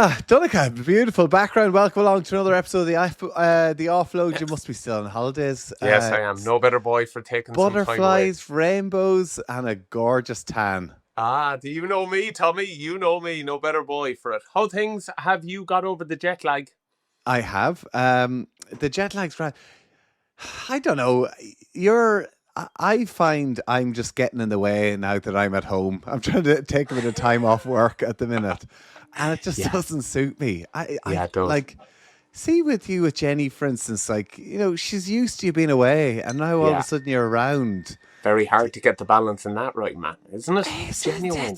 Donncha, beautiful background. Welcome along to another episode of the Offload. You must be still on holidays. Yes, I am. No better boy for taking some time away. Butterflies, rainbows, and a gorgeous tan. Do you know me, Tommy? You know me. No better boy for it. How things have you got over the jet lag? I have. The jet lag's right. I don't know. I find I'm just getting in the way now that I'm at home. I'm trying to take a bit of time off work at the minute. And it just doesn't suit me. It does. Like, see with you with Jenny, for instance, like, you know, she's used to you being away and now all of a sudden you're around. Very hard to get the balance in that right, man, isn't it? Genuinely.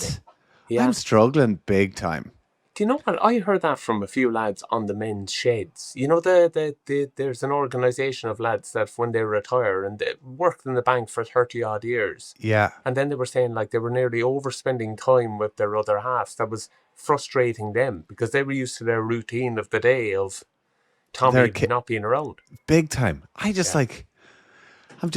Yeah. I'm struggling big time. Do you know what? I heard that from a few lads on the men's sheds. You know, there's an organisation of lads that when they retire and they worked in the bank for 30 odd years. Yeah. And then they were saying like they were nearly overspending time with their other halves. That was frustrating them because they were used to their routine of the day of Tommy not being around. Big time. I just I'm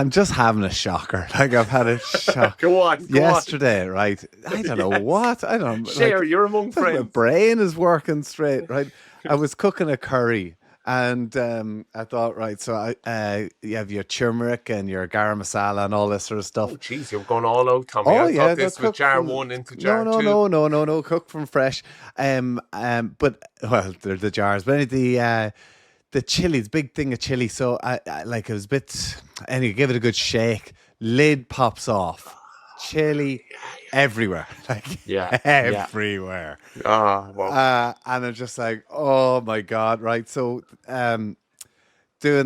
just having a shocker. Like I've had a shock. Go on. Yesterday, right? I don't know what. I don't know. Share, you're among friends. My brain is working straight, right? I was cooking a curry and I thought, right, so you have your turmeric and your garam masala and all this sort of stuff. Oh, jeez, you're going all out, Tommy. I thought this was jar one into jar two. No, cook from fresh. But, well, they're the jars. But anyway, the chili, the big thing of chili. So I like it was a bit. Anyway, give it a good shake. Lid pops off. Chili everywhere, everywhere. Oh, wow. And I'm just like, oh my god, right? So, doing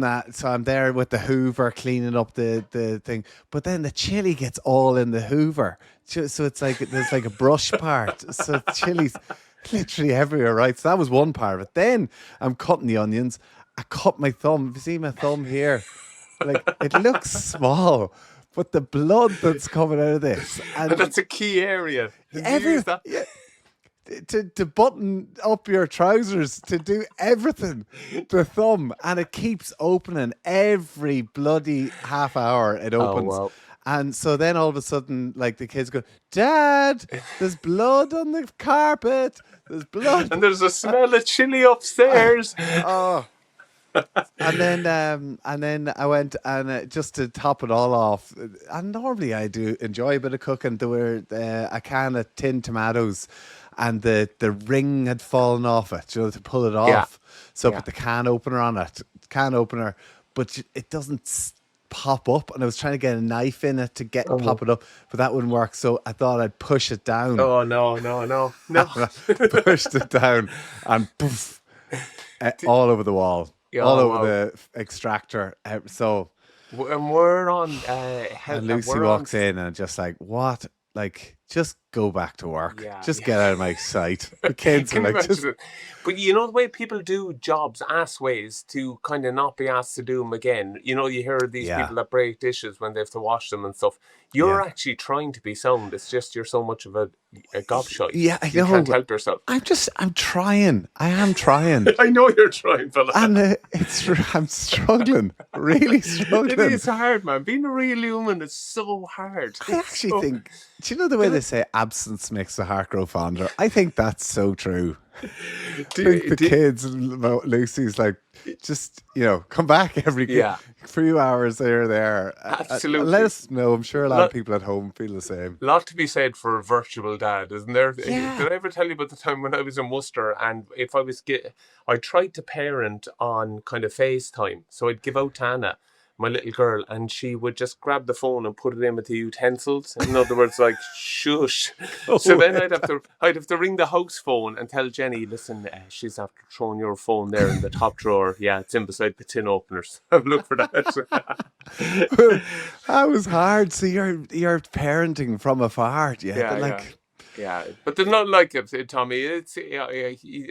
that. So I'm there with the Hoover cleaning up the thing, but then the chili gets all in the Hoover. So it's like there's like a brush part. So chili's literally everywhere, right? So that was one part of it. Then I'm cutting the onions. I cut my thumb. You see my thumb here? Like it looks small, but the blood that's coming out of this, and that's a key area. To button up your trousers, to do everything, the thumb, and it keeps opening every bloody half hour. It opens. Oh, wow. And so then all of a sudden, like the kids go, "Dad, there's blood on the carpet. There's blood, and there's a smell of chili upstairs." And then I went and just to top it all off, and normally I do enjoy a bit of cooking. There were a can of tinned tomatoes, and the ring had fallen off it, you know, to pull it off. So I put the can opener on it, but it doesn't pop up, and I was trying to get a knife in it to pop it up, but that wouldn't work. So I thought I'd push it down. Oh no! Pushed it down, and poof, all over the wall. All over the extractor. So, and we're on. And Lucy walks in and just like, what? Like, just go back to work. Get out of my sight. The kids are like, just. But you know the way people do jobs, ass ways to kind of not be asked to do them again. You know, you hear these people that break dishes when they have to wash them and stuff. You're actually trying to be sound. It's just you're so much of a gobshite. Yeah, I know. You can't help yourself. I'm trying. I am trying. I know you're trying, fella. And I'm struggling. Really struggling. It is hard, man. Being a real human is so hard. I actually think, do you know the way they say absence makes the heart grow fonder? I think that's so true. The kids, Lucy's like, just, you know, come back every few hours there. Absolutely. Let us know. I'm sure a lot of people at home feel the same. A lot to be said for a virtual dad, isn't there? Yeah. Did I ever tell you about the time when I was in Worcester and I tried to parent on kind of FaceTime. So I'd give out Tana, my little girl, and she would just grab the phone and put it in with the utensils. In other words, like, shush. So then I'd have to ring the house phone and tell Jenny, listen, she's after throwing your phone there in the top drawer. Yeah, it's in beside the tin openers. Have a look for that. That was hard. So you're parenting from afar. Yeah, but there's not like it, Tommy. It's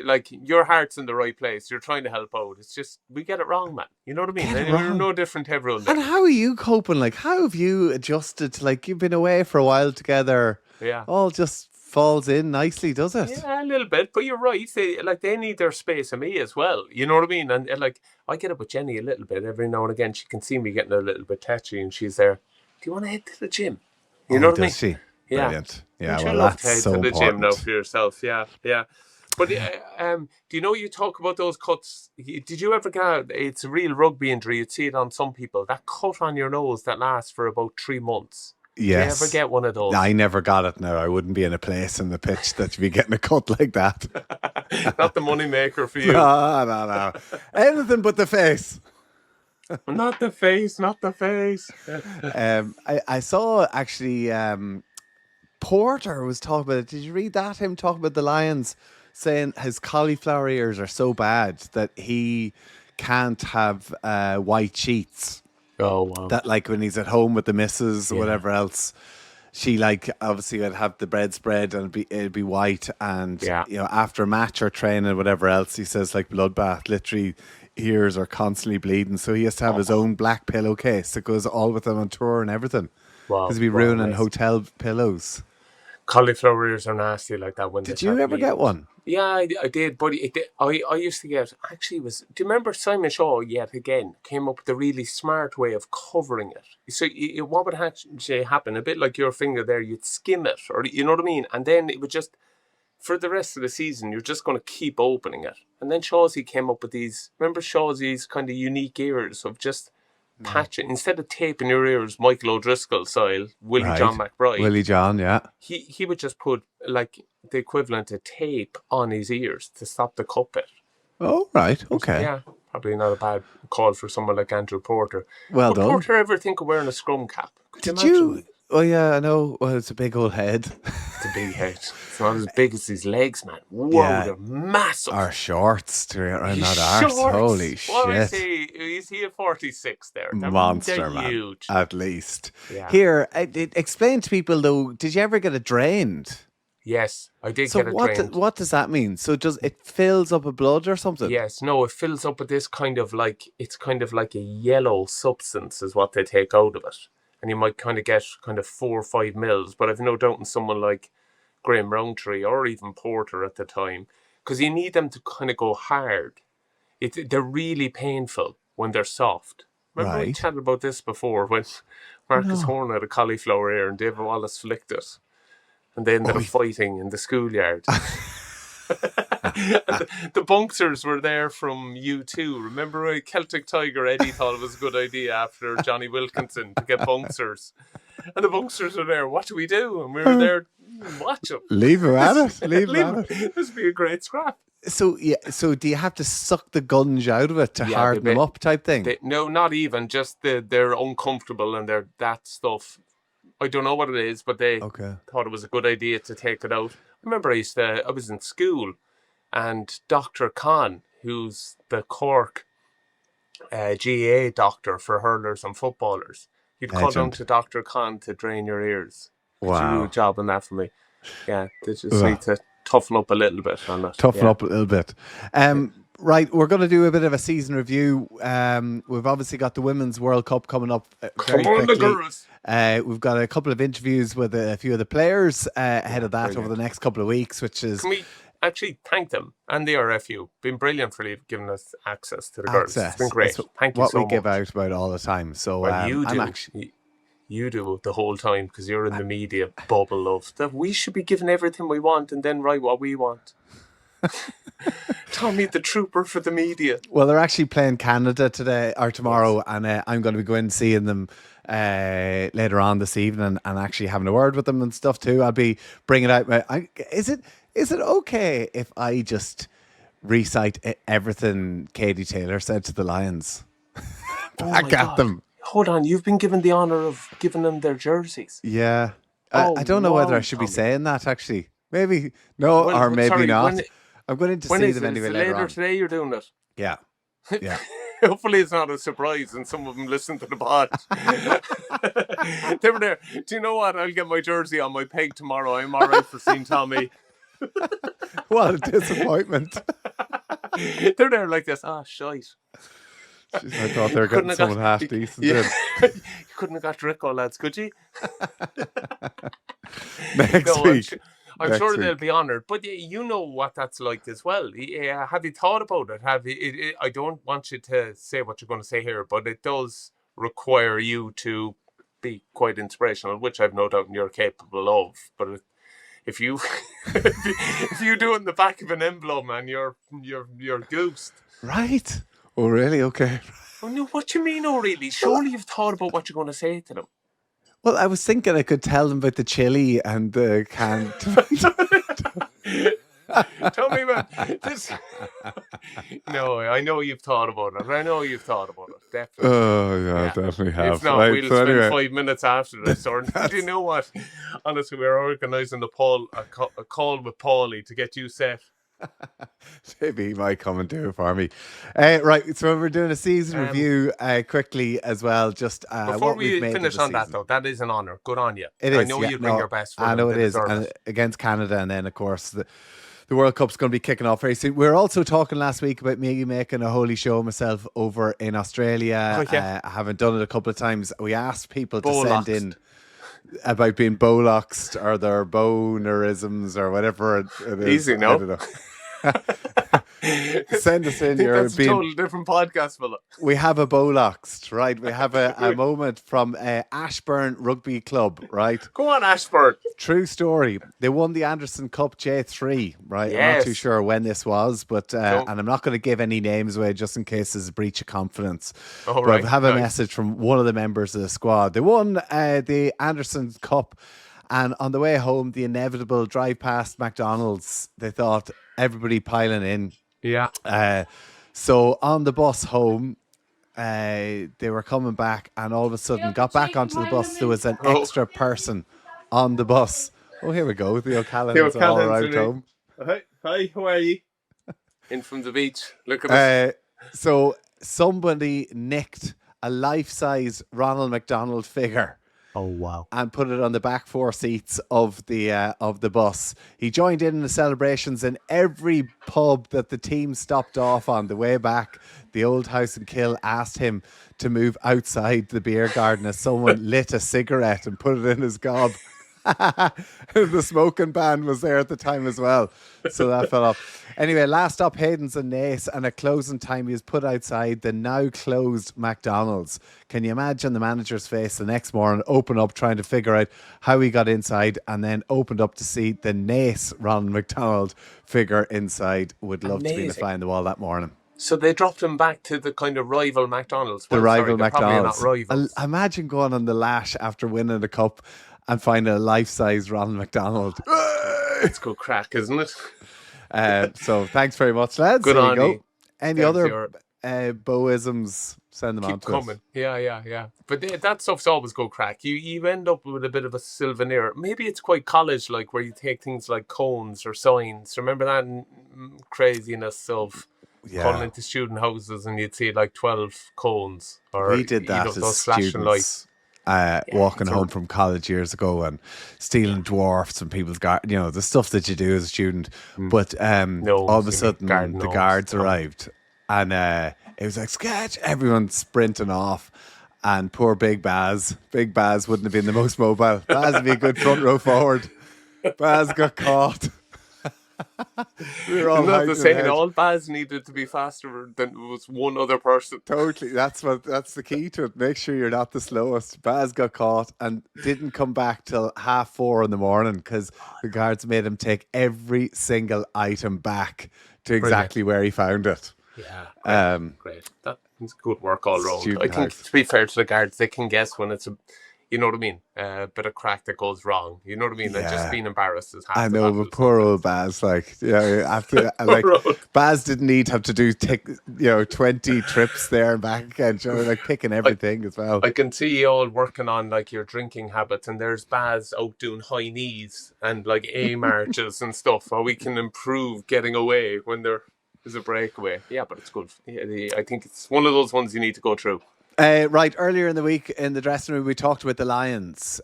like your heart's in the right place. You're trying to help out. It's just we get it wrong, man. You know what I mean? We're no different to everyone. And how are you coping? Like, how have you adjusted to, like, you've been away for a while together? Yeah, all just falls in nicely, does it? Yeah, a little bit. But you're right. They need their space of me as well. You know what I mean? And like I get up with Jenny a little bit every now and again. She can see me getting a little bit touchy, and she's there. Do you want to head to the gym? You know what I mean? Does she? Yeah. Brilliant. Yeah, well, that's head so to the important. gym now for yourself. Yeah. But do you know you talk about those cuts? Did you ever get? It's a real rugby injury. You'd see it on some people. That cut on your nose that lasts for about 3 months. Do you ever Yes. get one of those? I never got it now. I wouldn't be in a place in the pitch that you'd be getting a cut like that. Not the money maker for you. No. Anything but the face. Not the face, not the face. I saw actually Porter was talking about it. Did you read that? Him talking about the Lions saying his cauliflower ears are so bad that he can't have white sheets. Oh, wow. That like when he's at home with the missus or whatever else, she like obviously would have the bread spread and it'd be white, and you know, after a match or training or whatever else, he says like bloodbath, literally ears are constantly bleeding, so he has to have his own black pillowcase that goes all with him on tour and everything. Wow. Because he'd be ruining hotel pillows. Cauliflower ears are nasty like that. Did you ever get one? Yeah, I did, but I used to get, actually do you remember Simon Shaw yet again came up with a really smart way of covering it? So what would actually happen, a bit like your finger there, you'd skim it, or you know what I mean? And then it would just, for the rest of the season, you're just going to keep opening it. And then Shawsey came up with these, remember Shawsey's kind of unique ears of just patching, instead of taping your ears Michael O'Driscoll style, Willie John McBride. Willie John, yeah. He would just put like the equivalent of tape on his ears to stop the cut bit. Oh, right, okay. Yeah, probably not a bad call for someone like Andrew Porter. Well Would done. Porter ever think of wearing a scrum cap? Did you? Oh yeah, I know. Well, it's a big old head. It's a big head. It's not as big as his legs, man. Whoa, they're massive. Our shorts to around that arse. Holy shit. What I say, is he a 46 there? Monster, man. Huge. At least. Yeah. Here, explain to people though, did you ever get it drained? Yes, I did get it drained. What does that mean? So does it fills up with blood or something? Yes, no, it fills up with this kind of like, it's kind of like a yellow substance is what they take out of it. And you might kind of get kind of 4 or 5 mils, but I've no doubt in someone like Graham Rowntree or even Porter at the time, because you need them to kind of go hard. They're really painful when they're soft. Remember we chatted about this before when Marcus Horn had a cauliflower ear and David Wallace flicked it. And they ended up fighting in the schoolyard. The Bunksters were there from U2. Remember Celtic Tiger Eddie thought it was a good idea after Johnny Wilkinson to get Bunksters. And the Bunksters were there. What do we do? And we were there. Watch them. Leave him at it. Leave him at it. This would be a great scrap. So so do you have to suck the gunge out of it to harden them up type thing? No, not even. Just they're uncomfortable and they're that stuff. I don't know what it is, but they thought it was a good idea to take it out. I remember I was in school, and Dr. Khan, who's the Cork GA doctor for hurlers and footballers, you'd call down to Dr. Khan to drain your ears. Wow. Did you do a job on that for me? Yeah, they just need to toughen up a little bit on that. Toughen up a little bit. Right, we're going to do a bit of a season review. We've obviously got the Women's World Cup coming up very quickly. The girls. We've got a couple of interviews with a few of the players ahead of that over the next couple of weeks, which is... Can we actually thank them and the RFU? Been brilliant for giving us access to the girls. It's been great. Thank you so much. What we give out about all the time. So well, you do the whole time because you're in the media bubble of that. We should be given everything we want and then write what we want. Tommy the trooper for the media. Well, they're actually playing Canada today or tomorrow, and I'm going to be going and seeing them later on this evening and actually having a word with them and stuff too. I'll be bringing out is it okay if I just recite everything Katie Taylor said to the Lions back at them? Hold on, you've been given the honour of giving them their jerseys. Yeah. I don't know whether I should be saying that actually. Maybe no, or maybe not. I'm going to see them anyway later on. Today you're doing it. Yeah. Yeah. Hopefully it's not a surprise and some of them listen to the pod. They were there. Do you know what? I'll get my jersey on my peg tomorrow. I'm all right for seeing Tommy. What a disappointment. They're there like this. Shite. Jeez, I thought they were getting someone half decent. Yeah. You couldn't have got Rico, lads, could you? Next week. I'm sure they'll be honoured, but you know what that's like as well. Have you thought about it? I don't want you to say what you're going to say here, but it does require you to be quite inspirational, which I've no doubt you're capable of. But if you if you do it in the back of an envelope, man, you're goosed. Right. Oh, really? Okay. Oh no, what do you mean? Oh, really? Surely you've thought about what you're going to say to them. Well, I was thinking I could tell them about the chili and the canned Tell me about this. No, I know you've thought about it. Definitely. Oh, yeah, definitely have. If not, right, we'll so spend anyway, 5 minutes after this. Or do you know what? Honestly, we're organising a call with Paulie to get you set. maybe he might come and do it for me. Right, so we're doing a season review quickly as well. Just before what we've we made finish of the on that, season. though, that is an honour. Good on you. It is. I know you'd bring your best for I know them. it is. And against Canada, and then of course the World Cup's going to be kicking off very soon. We were also talking last week about me making a holy show myself over in Australia. Oh, yeah. I haven't done it a couple of times. We asked people to Boweloxed. send in about being Boweloxed or their bonerisms or whatever it is. Easy, no? I don't know. Send us in. That's a totally different podcast, fella. We have a Boweloxed, right? We have a moment from Ashbourne Rugby Club, right? Go on, Ashbourne. True story. They won the Anderson Cup J3, right? Yes. I'm not too sure when this was, but and I'm not going to give any names away just in case there's a breach of confidence. Oh, but right. I have a message from one of the members of the squad. They won the Anderson Cup, and on the way home, the inevitable drive past McDonald's. They thought everybody piling in. Yeah. So on the bus home, they were coming back, and all of a sudden got back onto the bus. There was an extra person on the bus. Oh, here we go. The O'Callaghan's all arrived home. Hi, how are you? In from the beach. Look at this. So somebody nicked a life-size Ronald McDonald figure. Oh, wow. And put it on the back four seats of the bus. He joined in the celebrations in every pub that the team stopped off on the way back. The old house in Kill asked him to move outside the beer garden as someone lit a cigarette and put it in his gob. The smoking ban was there at the time as well, so that fell off. Anyway, last stop Hayden's and Nace, and at closing time he was put outside the now closed McDonald's. Can you imagine the manager's face the next morning, open up trying to figure out how he got inside, and then opened up to see the Nace Ronald McDonald figure inside. Would love to be in the fly on the wall that morning. So they dropped him back to the kind of rival McDonald's. Rival McDonald's. Not rivals. Imagine going on the lash after winning the cup and finding a life-size Ronald McDonald. It's good crack, isn't it? So thanks very much, lads. Good on you. Any other Bowisms, send them on to coming. us. Yeah. But that stuff's always good crack. You end up with a bit of a souvenir. Maybe it's quite college-like, where you take things like cones or signs. Remember that craziness of calling into student houses and you'd see like 12 cones? Or we did that as those flashing students. Lights. Walking home from college years ago and stealing dwarfs and people's garden, the stuff that you do as a student. But all of a sudden the guards arrived, and it was like sketch. Everyone sprinting off, and poor Big Baz wouldn't have been the most mobile. Baz would be a good front row forward. Baz got caught. We were all not the same. All Baz needed to be faster than was one other person. Totally, that's the key to it. Make sure you're not the slowest. Baz got caught and didn't come back till 4:30 in the morning because the guards made him take every single item back to exactly where he found it. Yeah, great. That's good work all round. I think to be fair to the guards, they can guess when it's a. You know what I mean? Bit of crack that goes wrong. You know what I mean? Like just being embarrassed is half. I know, but poor old Baz, after Baz didn't need to have to do 20 trips there and back again, picking everything as well. I can see you all working on like your drinking habits, and there's Baz out doing high knees and like A marches and stuff. How we can improve getting away when there is a breakaway. Yeah, but it's good. Yeah, I think it's one of those ones you need to go through. Right, earlier in the week in the dressing room we talked about the Lions.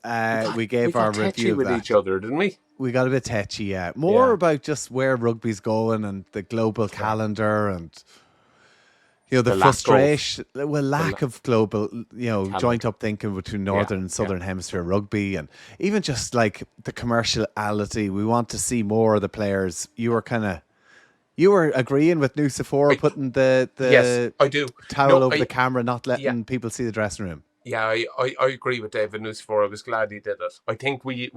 We gave our review with each other, didn't we? We got a bit tetchy, yeah. More about just where rugby's going and the global calendar and the frustration, lack of global, joint up thinking between northern and southern hemisphere rugby, and even just like the commerciality. We want to see more of the players. You were agreeing with Nusafora putting the yes, I do. towel over the camera, not letting people see the dressing room. Yeah, I agree with David Nucifor. I was glad he did it. I think we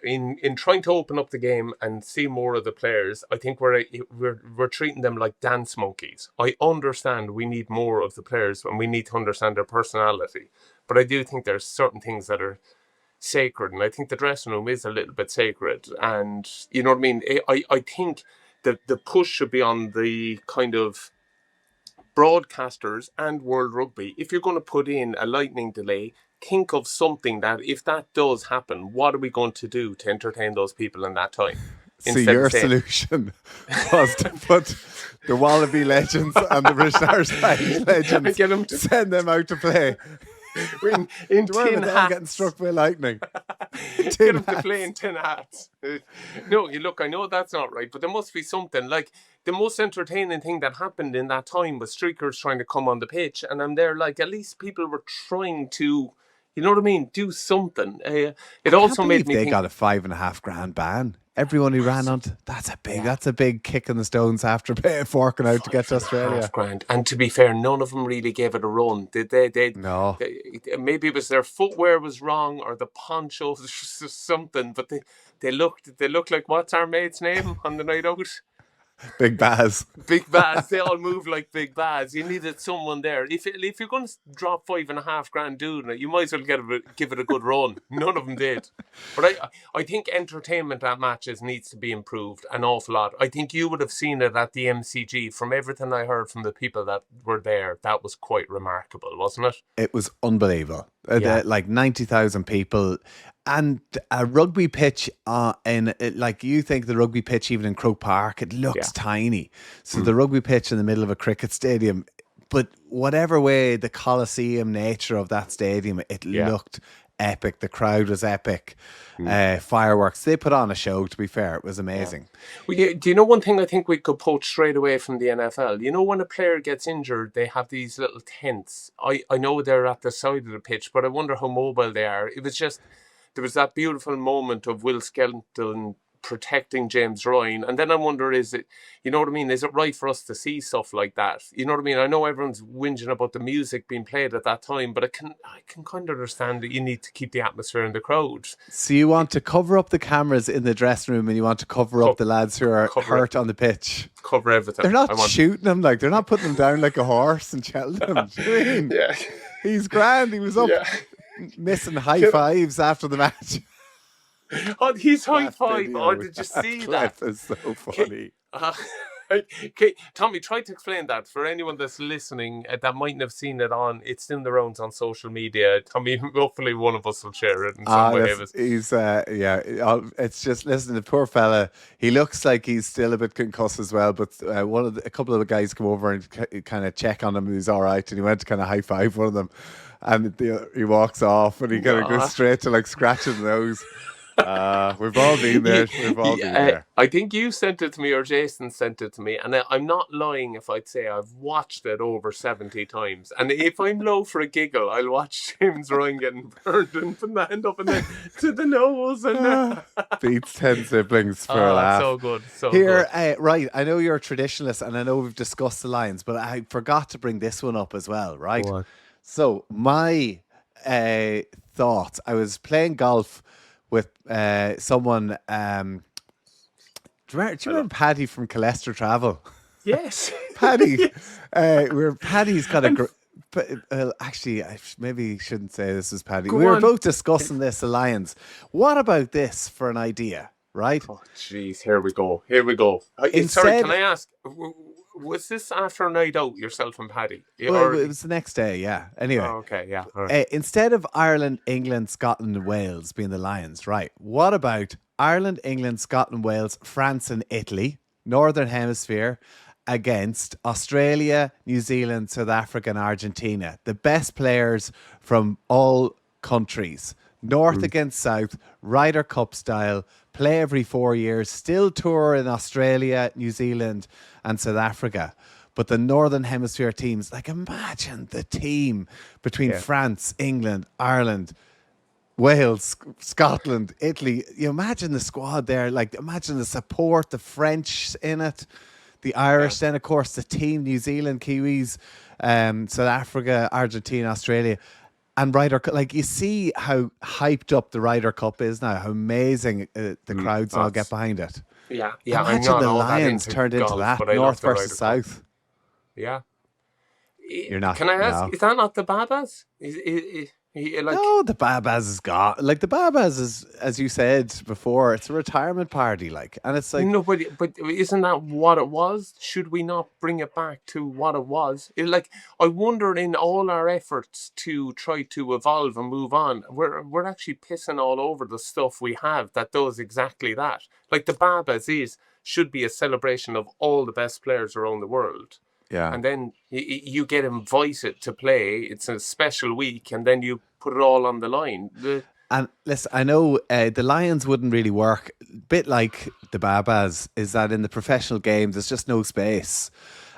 in trying to open up the game and see more of the players, I think we're treating them like dance monkeys. I understand we need more of the players and we need to understand their personality, but I do think there's certain things that are sacred, and I think the dressing room is a little bit sacred. And you know what I mean. I think that the push should be on the kind of broadcasters and World Rugby. If you're going to put in a lightning delay, think of something that if that does happen, what are we going to do to entertain those people in that time? So your solution was to put the Wallaby legends and the British Irish legends, get them send them out to play. in tin hats. Getting struck by lightning. Get them to play in tin hats. No, I know that's not right, but there must be something. Like, the most entertaining thing that happened in that time was streakers trying to come on the pitch, and I'm there like, at least people were trying to, you know what I mean, do something. It also made me they think, got a $5,500 ban. Everyone who ran on that's a big kick in the stones after forking out to get to Australia. $5,500. And to be fair, none of them really gave it a run, did they? No. Maybe it was their footwear was wrong or the ponchos or something, but they looked like, what's our mate's name on the night out? Big Baz. Big Baz. They all move like Big Baz. You needed someone there. If you're going to drop $5,500 doing it, you might as well give it a good run. None of them did. But I think entertainment at matches needs to be improved an awful lot. I think you would have seen it at the MCG. From everything I heard from the people that were there, that was quite remarkable, wasn't it? It was unbelievable. Yeah. Like 90,000 people. And a rugby pitch, like you think the rugby pitch, even in Croke Park, it looks tiny. So the rugby pitch in the middle of a cricket stadium, but whatever way the Coliseum nature of that stadium, it looked epic. The crowd was epic. Fireworks. They put on a show, to be fair. It was amazing. Well, do you know one thing I think we could poach straight away from the NFL? You know, when a player gets injured, they have these little tents. I know they're at the side of the pitch, but I wonder how mobile they are. It was just... There was that beautiful moment of Will Skelton protecting James Ryan. And then I wonder, is it, you know what I mean? Is it right for us to see stuff like that? You know what I mean? I know everyone's whinging about the music being played at that time, but I can kind of understand that you need to keep the atmosphere in the crowd. So you want to cover up the cameras in the dressing room and you want to cover up the lads who are hurt on the pitch. Cover everything. They're not shooting them, like, they're not putting them down like a horse and Cheltenham. Do you know what I mean? Yeah. He's grand. He was up. Yeah. Missing high fives after the match. Oh, he's high five. Oh, did you see that? It's so funny. Okay, Tommy, try to explain that for anyone that's listening that mightn't have seen it on. It's in the rounds on social media. Tommy, hopefully one of us will share it in some way. It's just, listen, the poor fella. He looks like he's still a bit concussed as well. But a couple of the guys come over and kind of check on him. And he's all right, and he went to kind of high five one of them. And he walks off and he kind of goes straight to like scratching the nose. We've all been there. I think you sent it to me or Jason sent it to me. And I'm not lying if I'd say I've watched it over 70 times. And if I'm low for a giggle, I'll watch James Ryan getting burned and put the hand up and then to the nose. And beats 10 siblings for a laugh. So good. Here, right, I know you're a traditionalist and I know we've discussed the Lions, but I forgot to bring this one up as well, right? What? So my thoughts, I was playing golf with someone. Do you remember Paddy from Colester Travel? Yes. Paddy. Paddy's got a... actually, I maybe shouldn't say this is Paddy. We were both discussing this alliance. What about this for an idea, right? Oh, jeez. Here we go. Sorry, can I ask... Was this after a night out, yourself and Paddy? Well, it was the next day, yeah. Anyway. Oh, okay, yeah. All right. Instead of Ireland, England, Scotland and Wales being the Lions, right, what about Ireland, England, Scotland, Wales, France and Italy, Northern Hemisphere, against Australia, New Zealand, South Africa and Argentina? The best players from all countries. North against South, Ryder Cup style, play every 4 years, still tour in Australia, New Zealand and South Africa. But the Northern Hemisphere teams, like imagine the team between France, England, Ireland, Wales, Scotland, Italy. You imagine the squad there, like imagine the support, the French in it, the Irish, then of course the team, New Zealand, Kiwis, South Africa, Argentina, Australia. And Ryder Cup, like you see how hyped up the Ryder Cup is now, how amazing the crowds all get behind it. Yeah, yeah. I'm Imagine not the all that Lions into turned into golf, that, but I love North the Ryder versus Cup. South. Yeah. You're not. Can I ask? No. Is that not the Babas? Like No, the Babas is gone. Like the Babas is, as you said before, it's a retirement party. Like, and it's like no, but isn't that what it was? Should we not bring it back to what it was? Like I wonder, in all our efforts to try to evolve and move on, we're actually pissing all over the stuff we have that does exactly that. Like the Babas should be a celebration of all the best players around the world. yeah. And then you get invited to play. It's a special week, and then you put it all on the line. And listen, I know the Lions wouldn't really work. A bit like the Babas is that in the professional games, there's just no space.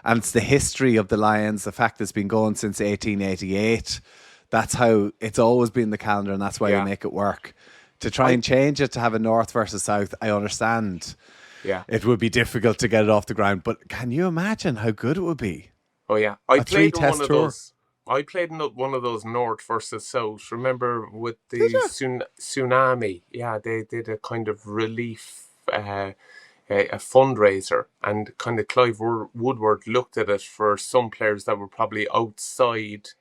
And it's the history of the Lions, the fact that it's been going since 1888. That's how it's always been the calendar, and that's why we make it work. To try and change it to have a North versus South, I understand. Yeah, it would be difficult to get it off the ground, but can you imagine how good it would be? Oh yeah, I played in one of tour. those. I played in one of those North versus South. Remember with the tsunami? Yeah, they did a kind of relief, a fundraiser, and kind of Clive Woodward looked at it for some players that were probably outside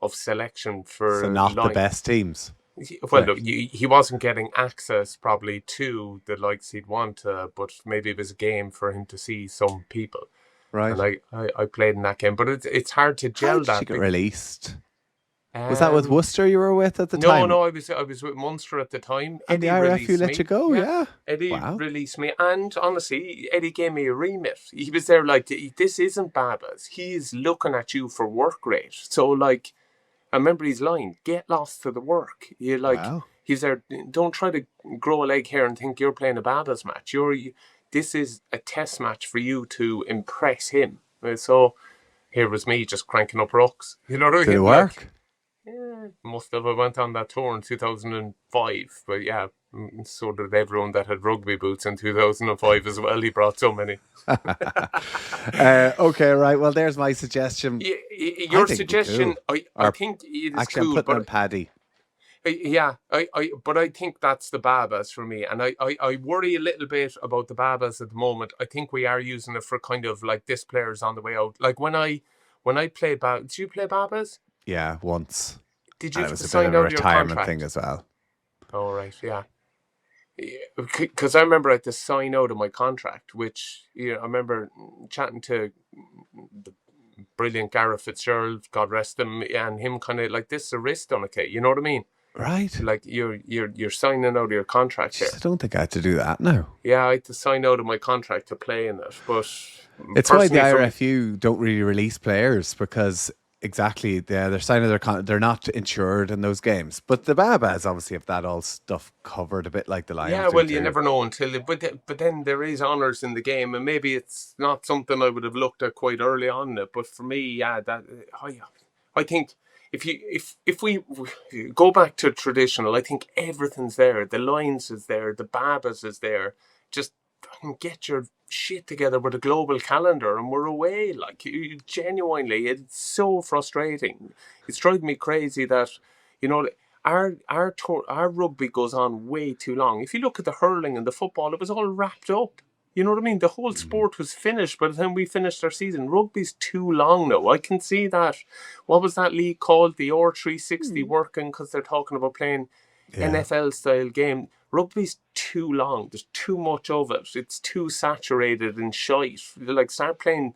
of selection for. So not the best teams. Well, look, he wasn't getting access probably to the likes he'd want, but maybe it was a game for him to see some people. Right. And I played in that game, but it's hard to gel. How did that. She get released? Was that with Worcester you were with at the time? No, I was with Munster at the time. And Eddie the RFU let you go, yeah. Eddie released me, and honestly, Eddie gave me a remit. He was there like, this isn't Babas. He's looking at you for work rate. So like, I remember his line, get lost to the work. You're like, he's there, don't try to grow a leg here and think you're playing a Babas match. This is a test match for you to impress him. So here was me just cranking up rocks. You know what I mean? Did it work? Like, yeah, must have. I went on that tour in 2005. But yeah, so did everyone that had rugby boots in 2005 as well. He brought so many. Okay, right. Well, there's my suggestion. Your suggestion, I think it is actually, cool. I'm putting on Paddy. Yeah, but I think that's the Babas for me, and I worry a little bit about the Babas at the moment. I think we are using it for kind of like this player's on the way out. Like when I played Babas, did you play Babas? Yeah, once. Did you? And it was a bit of a retirement thing as well. Oh right, yeah. Because I remember I had to sign out of my contract, which I remember chatting to the brilliant Gareth Fitzgerald, God rest him, and him kind of like, this is a risk, Donncha. You know what I mean? Right. Like you're signing out of your contract here. I don't think I had to do that, no. Yeah, I had to sign out of my contract to play in it, but it's why the IRFU don't really release players, because exactly they're signing they're not insured in those games. But the Babas obviously have that all stuff covered a bit like the Lions. Yeah, well, you never know until. But then there is honours in the game, and maybe it's not something I would have looked at quite early on. But for me, yeah, that I think. If we go back to traditional, I think everything's there. The Lions is there. The Babas is there. Just get your shit together with a global calendar and we're away. Like, genuinely, it's so frustrating. It's driving me crazy that, our rugby goes on way too long. If you look at the hurling and the football, it was all wrapped up. You know what I mean? The whole sport was finished by the time we finished our season. Rugby's too long now. I can see that. What was that league called? The R360 working because they're talking about playing NFL-style game. Rugby's too long. There's too much of it. It's too saturated and shite. Like, start playing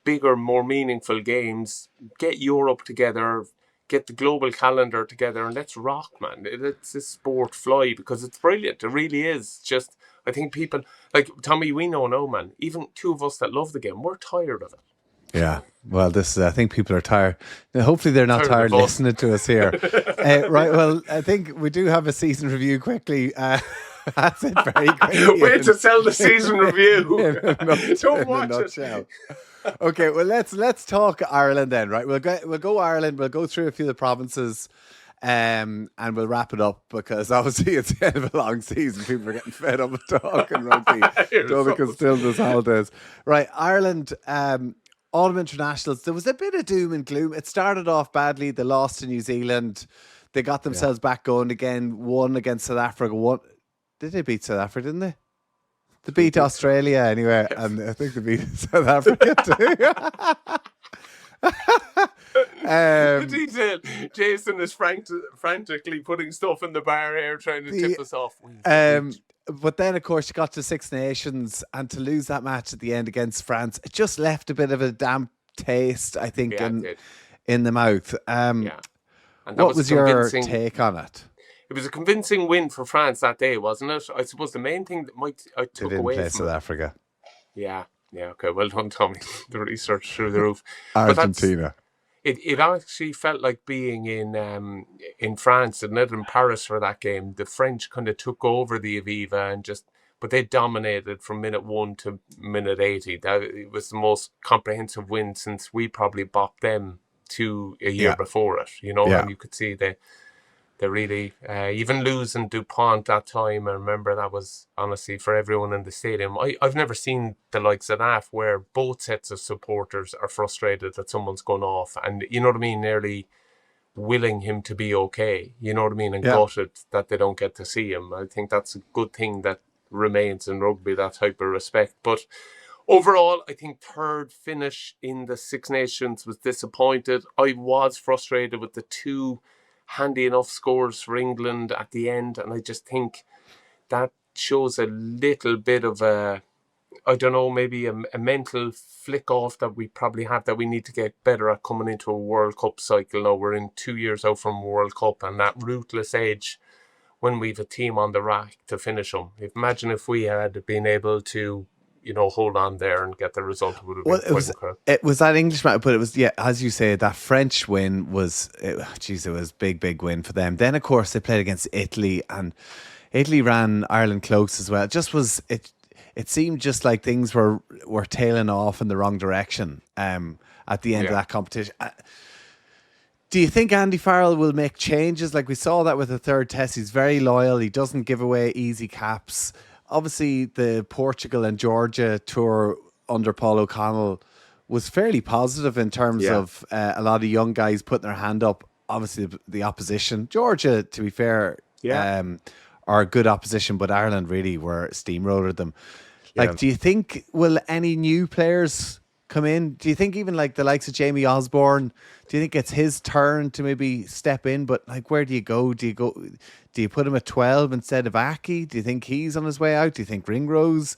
bigger, more meaningful games. Get Europe together. Get the global calendar together and let's rock, man. It's a sport fly because it's brilliant. It really is. Just, I think people, like Tommy, we know now, man, even two of us that love the game, we're tired of it. Yeah. Well, this is, I think people are tired. Hopefully they're not tired listening to us here. Right. Well, I think we do have a season review quickly. That's it very quickly. Wait to sell the season review. Don't watch it. Okay, well let's talk Ireland then, right? We'll go Ireland. We'll go through a few of the provinces, and we'll wrap it up because obviously it's the end of a long season. People are getting fed up with talking rugby. Because still there's holidays, right? Ireland. autumn internationals, there was a bit of doom and gloom. It started off badly. They lost to New Zealand. They got themselves back going again. Won against South Africa. Did they beat South Africa? Didn't they? They beat Australia anyway, and I think they beat South Africa too. The detail. Jason is frantically putting stuff in the bar here, trying to tip us off. But then, of course, you got to Six Nations, and to lose that match at the end against France, it just left a bit of a damp taste, I think, in the mouth. What was your take on it? It was a convincing win for France that day, wasn't it? I suppose the main thing that I took away from South Africa. Yeah, okay, well done, Tommy. The research through the roof. Argentina. It actually felt like being in France and not in Paris for that game. The French kind of took over the Aviva but they dominated from minute 1 to minute 80. It was the most comprehensive win since we probably bopped them a year before it. And you could see they really, even losing DuPont that time, I remember that was honestly for everyone in the stadium. I've never seen the likes of that where both sets of supporters are frustrated that someone's gone off and, you know what I mean, nearly willing him to be okay, you know what I mean, and gutted that they don't get to see him. I think that's a good thing that remains in rugby, that type of respect. But overall, I think third finish in the Six Nations was disappointed. I was frustrated with the two handy enough scores for England at the end, and I just think that shows a little bit of maybe a mental flick off that we probably have, that we need to get better at coming into a World Cup cycle. Now we're in 2 years out from World Cup, and that ruthless edge when we've a team on the rack to finish them. Imagine if we had been able to hold on there and get the result. It was that English match, but it was, as you say, that French win was, it was big win for them. Then, of course, they played against Italy, and Italy ran Ireland close as well. It seemed just like things were tailing off in the wrong direction at the end of that competition. Do you think Andy Farrell will make changes? Like we saw that with the third test. He's very loyal. He doesn't give away easy caps. Obviously, the Portugal and Georgia tour under Paul O'Connell was fairly positive in terms of a lot of young guys putting their hand up. Obviously, the opposition, Georgia, to be fair, are a good opposition, but Ireland really were steamrollered them. Like, do you think, will any new players come in? Do you think even like the likes of Jamie Osborne, do you think it's his turn to maybe step in? But like, where do you go? Do you put him at 12 instead of Aki? Do you think he's on his way out? Do you think Ringrose,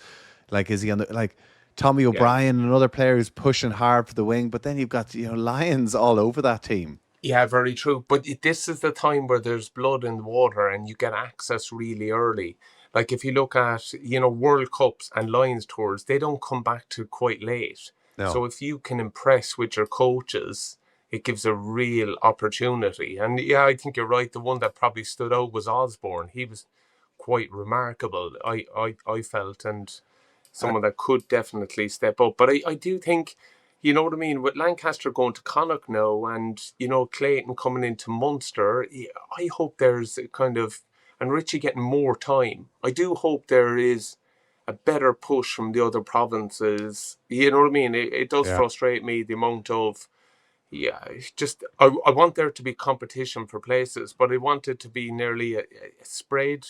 like, is he on the, like Tommy O'Brien, another player who's pushing hard for the wing, but then you've got, Lions all over that team. Yeah, very true. But this is the time where there's blood in the water and you get access really early. Like if you look at, World Cups and Lions tours, they don't come back to quite late. No. So if you can impress with your coaches, it gives a real opportunity. And I think you're right. The one that probably stood out was Osborne. He was quite remarkable, I felt, and someone that could definitely step up. But I do think, you know what I mean, with Lancaster going to Connacht now and, Clayton coming into Munster, I hope there's a kind of, and Richie getting more time. I do hope there is a better push from the other provinces. You know what I mean? It does frustrate me, the amount of, I want there to be competition for places, but I want it to be nearly a spread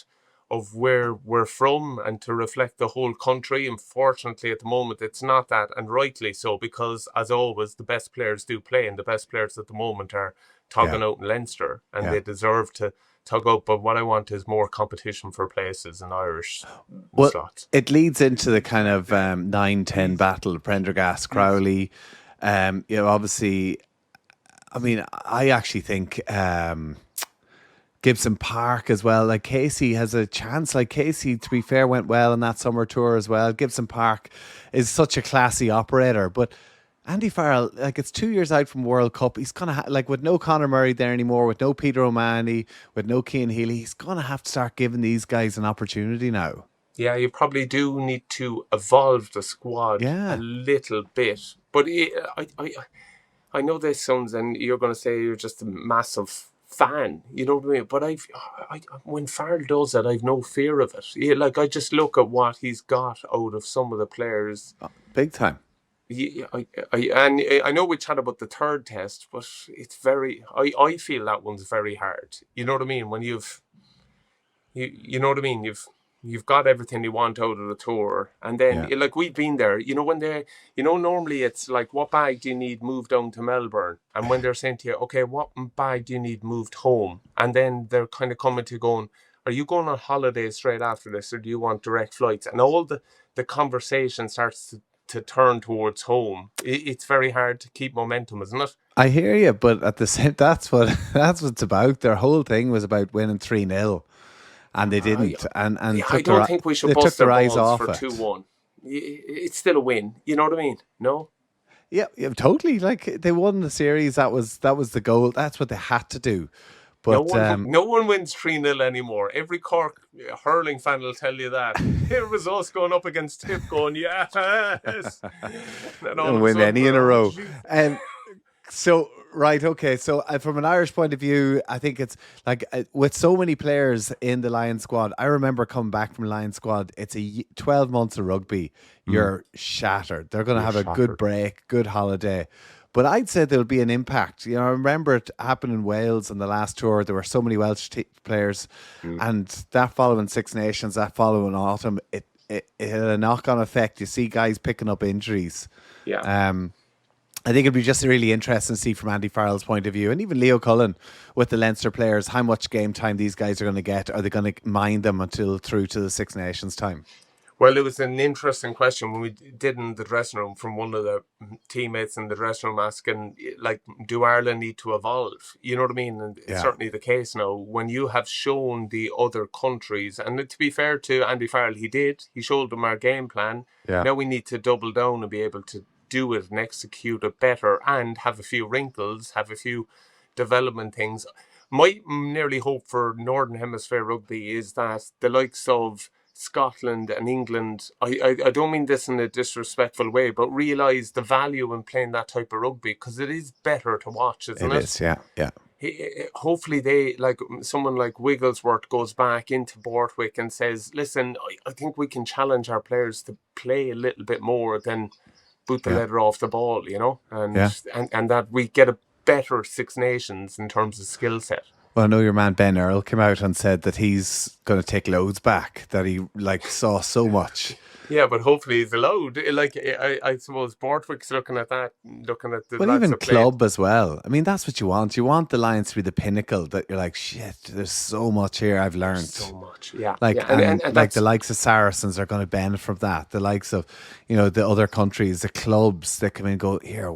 of where we're from and to reflect the whole country. Unfortunately, at the moment, it's not that, and rightly so, because as always, the best players do play, and the best players at the moment are tugging out in Leinster, and they deserve to tug out. But what I want is more competition for places in Irish slots. It leads into the kind of 9-10 battle, Prendergast, Crowley. Obviously, I mean, I actually think Gibson Park as well. Like Casey has a chance. Like Casey, to be fair, went well in that summer tour as well. Gibson Park is such a classy operator, but Andy Farrell, like, it's 2 years out from World Cup. He's gonna like, with no Conor Murray there anymore, with no Peter O'Mahony, with no Cian Healy, he's gonna have to start giving these guys an opportunity now. Yeah, you probably do need to evolve the squad a little bit. But I know this sounds, and you're going to say you're just a massive fan, you know what I mean? But when Farrell does it, I've no fear of it. I just look at what he's got out of some of the players. Big time. Yeah, I know we chat about the third test, but it's very. I feel that one's very hard. You know what I mean? When you know what I mean. You've got everything you want out of the tour, and then Yeah. like we've been there. You know when normally it's like, what bag do you need moved down to Melbourne, and when they're saying to you, okay, what bag do you need moved home, and then they're kind of coming to you going, are you going on holiday straight after this, or do you want direct flights? And all the conversation starts to turn towards home. It's very hard to keep momentum, isn't it? I hear you, but at the same, that's what it's about. Their whole thing was about winning 3-0, and they I, didn't, and I don't think we should they took bust their their eyes balls off for it. 2-1. It's still a win. You know what I mean? No? Yeah, yeah, totally. Like they won the series. That was the goal. That's what they had to do. But No one wins 3-0 anymore. Every Cork hurling fan will tell you that. It was us going up against Tip going, yes. And all don't of a win sudden, any in a oh, row. geez. So right, okay. So from an Irish point of view, I think it's like with so many players in the Lions squad. I remember coming back from Lions squad. It's 12 months of rugby. You're shattered. They're going to You're have a good shattered. break, good holiday. But I'd say there'll be an impact. You know, I remember it happened in Wales on the last tour. There were so many Welsh players, and that following Six Nations, that following autumn, it had a knock-on effect. You see guys picking up injuries. Yeah. I think it'd be just really interesting to see from Andy Farrell's point of view, and even Leo Cullen with the Leinster players, how much game time these guys are going to get. Are they going to mind them until through to the Six Nations time? Well, it was an interesting question when we did in the dressing room from one of the teammates in the dressing room asking, like, do Ireland need to evolve? You know what I mean? And it's Yeah. certainly the case now. When you have shown the other countries, and to be fair to Andy Farrell, he did. He showed them our game plan. Yeah. Now we need to double down and be able to do it and execute it better and have a few wrinkles, have a few development things. My nearly hope for Northern Hemisphere rugby is that the likes of Scotland and England, I don't mean this in a disrespectful way, but realise the value in playing that type of rugby, because it is better to watch, isn't It it? is, yeah, yeah. Hopefully they, like someone like Wigglesworth goes back into Borthwick and says, listen, I think we can challenge our players to play a little bit more than boot the Yeah. leather off the ball, you know, Yeah. and that we get a better Six Nations in terms of skill set. Well, I know your man Ben Earl came out and said that he's going to take loads back, that he saw so much. Yeah, but hopefully he's allowed. Like, I suppose Borthwick's looking at that, looking at the Well, lads even that played. club as well. I mean, that's what you want. You want the Lions to be the pinnacle that you're like, shit, there's so much here I've learned. So much, yeah. Like, yeah. and And like the likes of Saracens are going to benefit from that. The likes of, the other countries, the clubs that come in and go, here,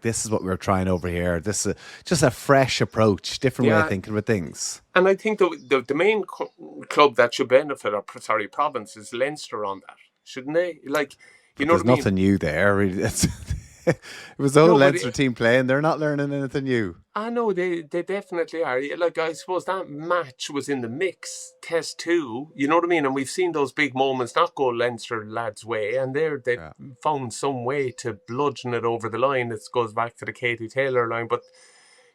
this is what we're trying over here. This is just a fresh approach, different way of thinking with things. And I think the main club that should benefit, province, is Leinster on that, shouldn't they? Like, you know There's what I mean? nothing new there. Really. It was the whole Leinster team playing. They're not learning anything new. I know they definitely are. Like, I suppose that match was in the mix, test 2. You know what I mean? And we've seen those big moments not go Leinster lads' way, and they found some way to bludgeon it over the line. It goes back to the Katie Taylor line, but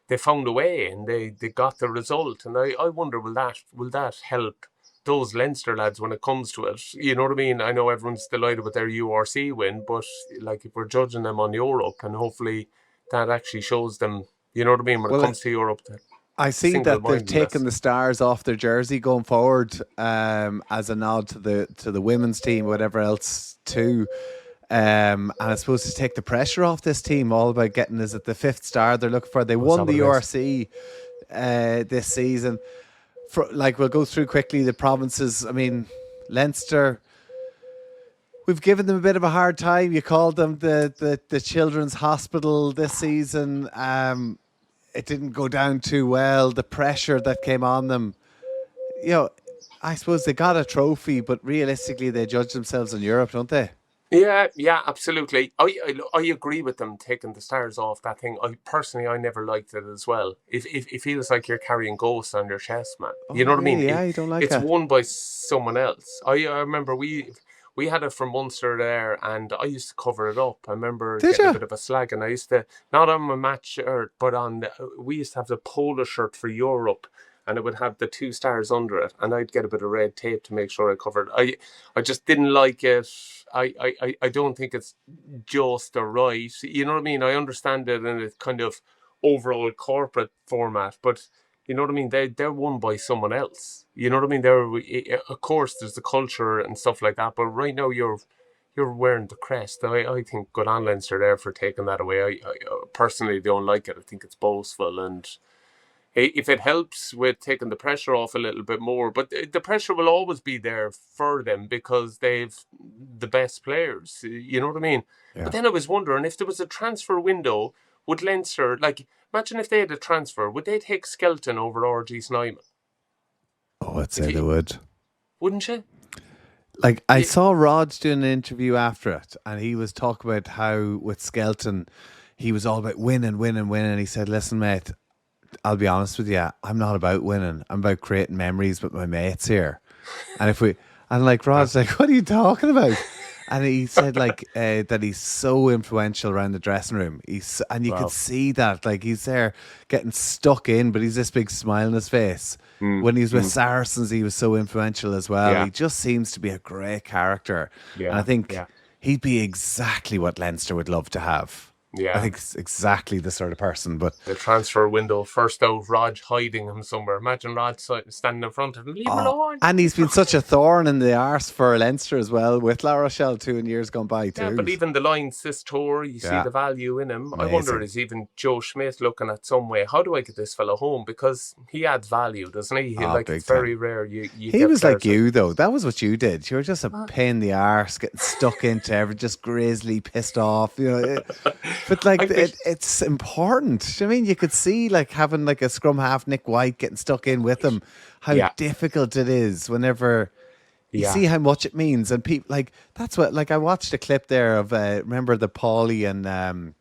they found a way and they got the result. And I wonder, will that help those Leinster lads when it comes to it? You know what I mean? I know everyone's delighted with their URC win, but like, if we're judging them on Europe, and hopefully that actually shows them, you know what I mean, when it comes to Europe. I seen that they've taken the stars off their jersey going forward, as a nod to the women's team, whatever else too. And I suppose to take the pressure off this team, all about getting, is it the 5th star they're looking for? They won the URC this season. We'll go through quickly the provinces. I mean, Leinster, we've given them a bit of a hard time. You called them the children's hospital this season. It didn't go down too well. The pressure that came on them, I suppose they got a trophy, but realistically they judge themselves in Europe, don't they? Yeah, absolutely. I agree with them taking the stars off that thing. I never liked it as well. It feels like you're carrying ghosts on your chest, man. You know what I mean? Yeah, you don't like it's that. It's won by someone else. I remember we had it from Munster there, and I used to cover it up. I remember getting a bit of a slag, and I used to, not on my match shirt, but we used to have the polo shirt for Europe. and it would have the 2 stars under it, and I'd get a bit of red tape to make sure I covered. I just didn't like it. I don't think it's just or right. You know what I mean? I understand it in a kind of overall corporate format, but you know what I mean? They're won by someone else. You know what I mean? Of course, there's the culture and stuff like that, but right now you're wearing the crest. I think good on Leinster there for taking that away. I personally don't like it. I think it's boastful, and if it helps with taking the pressure off a little bit more, but the pressure will always be there for them because they've the best players. You know what I mean? Yeah. But then I was wondering if there was a transfer window, would Leinster, like, imagine if they had a transfer, would they take Skelton over RG Snyman? Oh, I'd say they would. Wouldn't you? Like, I saw Rod doing an interview after it, and he was talking about how with Skelton, he was all about winning. He said, listen, mate, I'll be honest with you, I'm not about winning. I'm about creating memories with my mates here. And like Rod's like, what are you talking about? And he said like that he's so influential around the dressing room. You could see that, like, he's there getting stuck in, but he's this big smile on his face. When he was with Saracens, he was so influential as well. Yeah. He just seems to be a great character. Yeah. And I think he'd be exactly what Leinster would love to have. Yeah. I think it's exactly the sort of person. But the transfer window, first out, Rod hiding him somewhere. Imagine Rod standing in front of him. Leave him alone. And he's been such a thorn in the arse for Leinster as well, with La Rochelle too in years gone by too. Yeah, but even the Lions this tour, you see the value in him. Amazing. I wonder, is even Joe Schmidt looking at some way, how do I get this fella home? Because he adds value, doesn't he? It's very rare. He was like you, though. That was what you did. You were just a pain in the arse, getting stuck into everything, just grizzly, pissed off. You know, but like it's important. I mean, you could see like having like a scrum half, Nick White, getting stuck in with him. How difficult it is whenever you see how much it means. And people like that's what, like, I watched a clip there of remember the Paulie and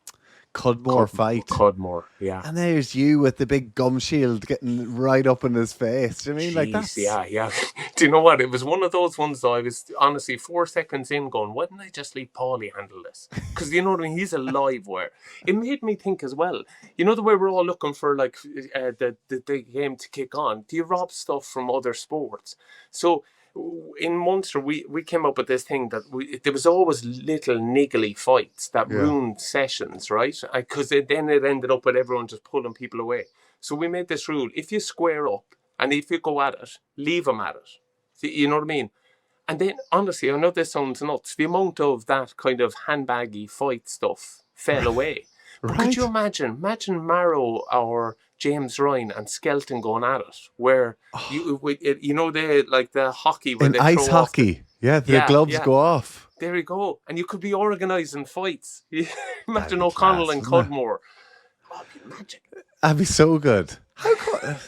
Cudmore fight. Cudmore, yeah. And there's you with the big gum shield getting right up in his face. Do you mean, like, that's... Yeah. Do you know what? It was one of those ones though, I was honestly 4 seconds in going, why didn't I just leave Paulie handle this? Because you know what I mean? He's a live wire. It made me think as well, you know the way we're all looking for like the game to kick on? Do you rob stuff from other sports? So in Munster, we came up with this thing that there was always little niggly fights that ruined sessions, right? Because then it ended up with everyone just pulling people away. So we made this rule: if you square up and if you go at it, leave them at it. See, you know what I mean? And then, honestly, I know this sounds nuts, the amount of that kind of handbaggy fight stuff fell away. But could you imagine Marrow or James Ryan and Skelton going at it, where you know the hockey where they ice throw hockey, the gloves go off. There you go, and you could be organising fights. Imagine O'Connell and Cudmore. Oh, it'd be magic. That'd be so good.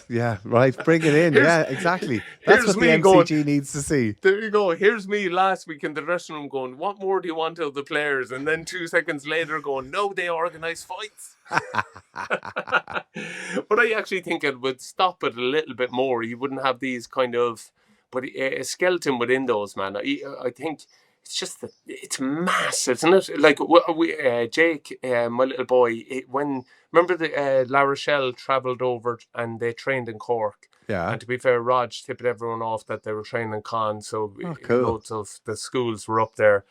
Yeah, right. Bring it in. Yeah, exactly. That's what the MCG needs to see. There you go. Here's me last week in the dressing room going, what more do you want of the players? And then 2 seconds later going, no, they organise fights. But I actually think it would stop it a little bit more. You wouldn't have these kind of... But a skeleton within those, man. I think... It's just that it's mass, isn't it? Like Jake, my little boy, remember the La Rochelle travelled over and they trained in Cork. Yeah. And to be fair, Rog tipped everyone off that they were training in Con, so loads of the schools were up there.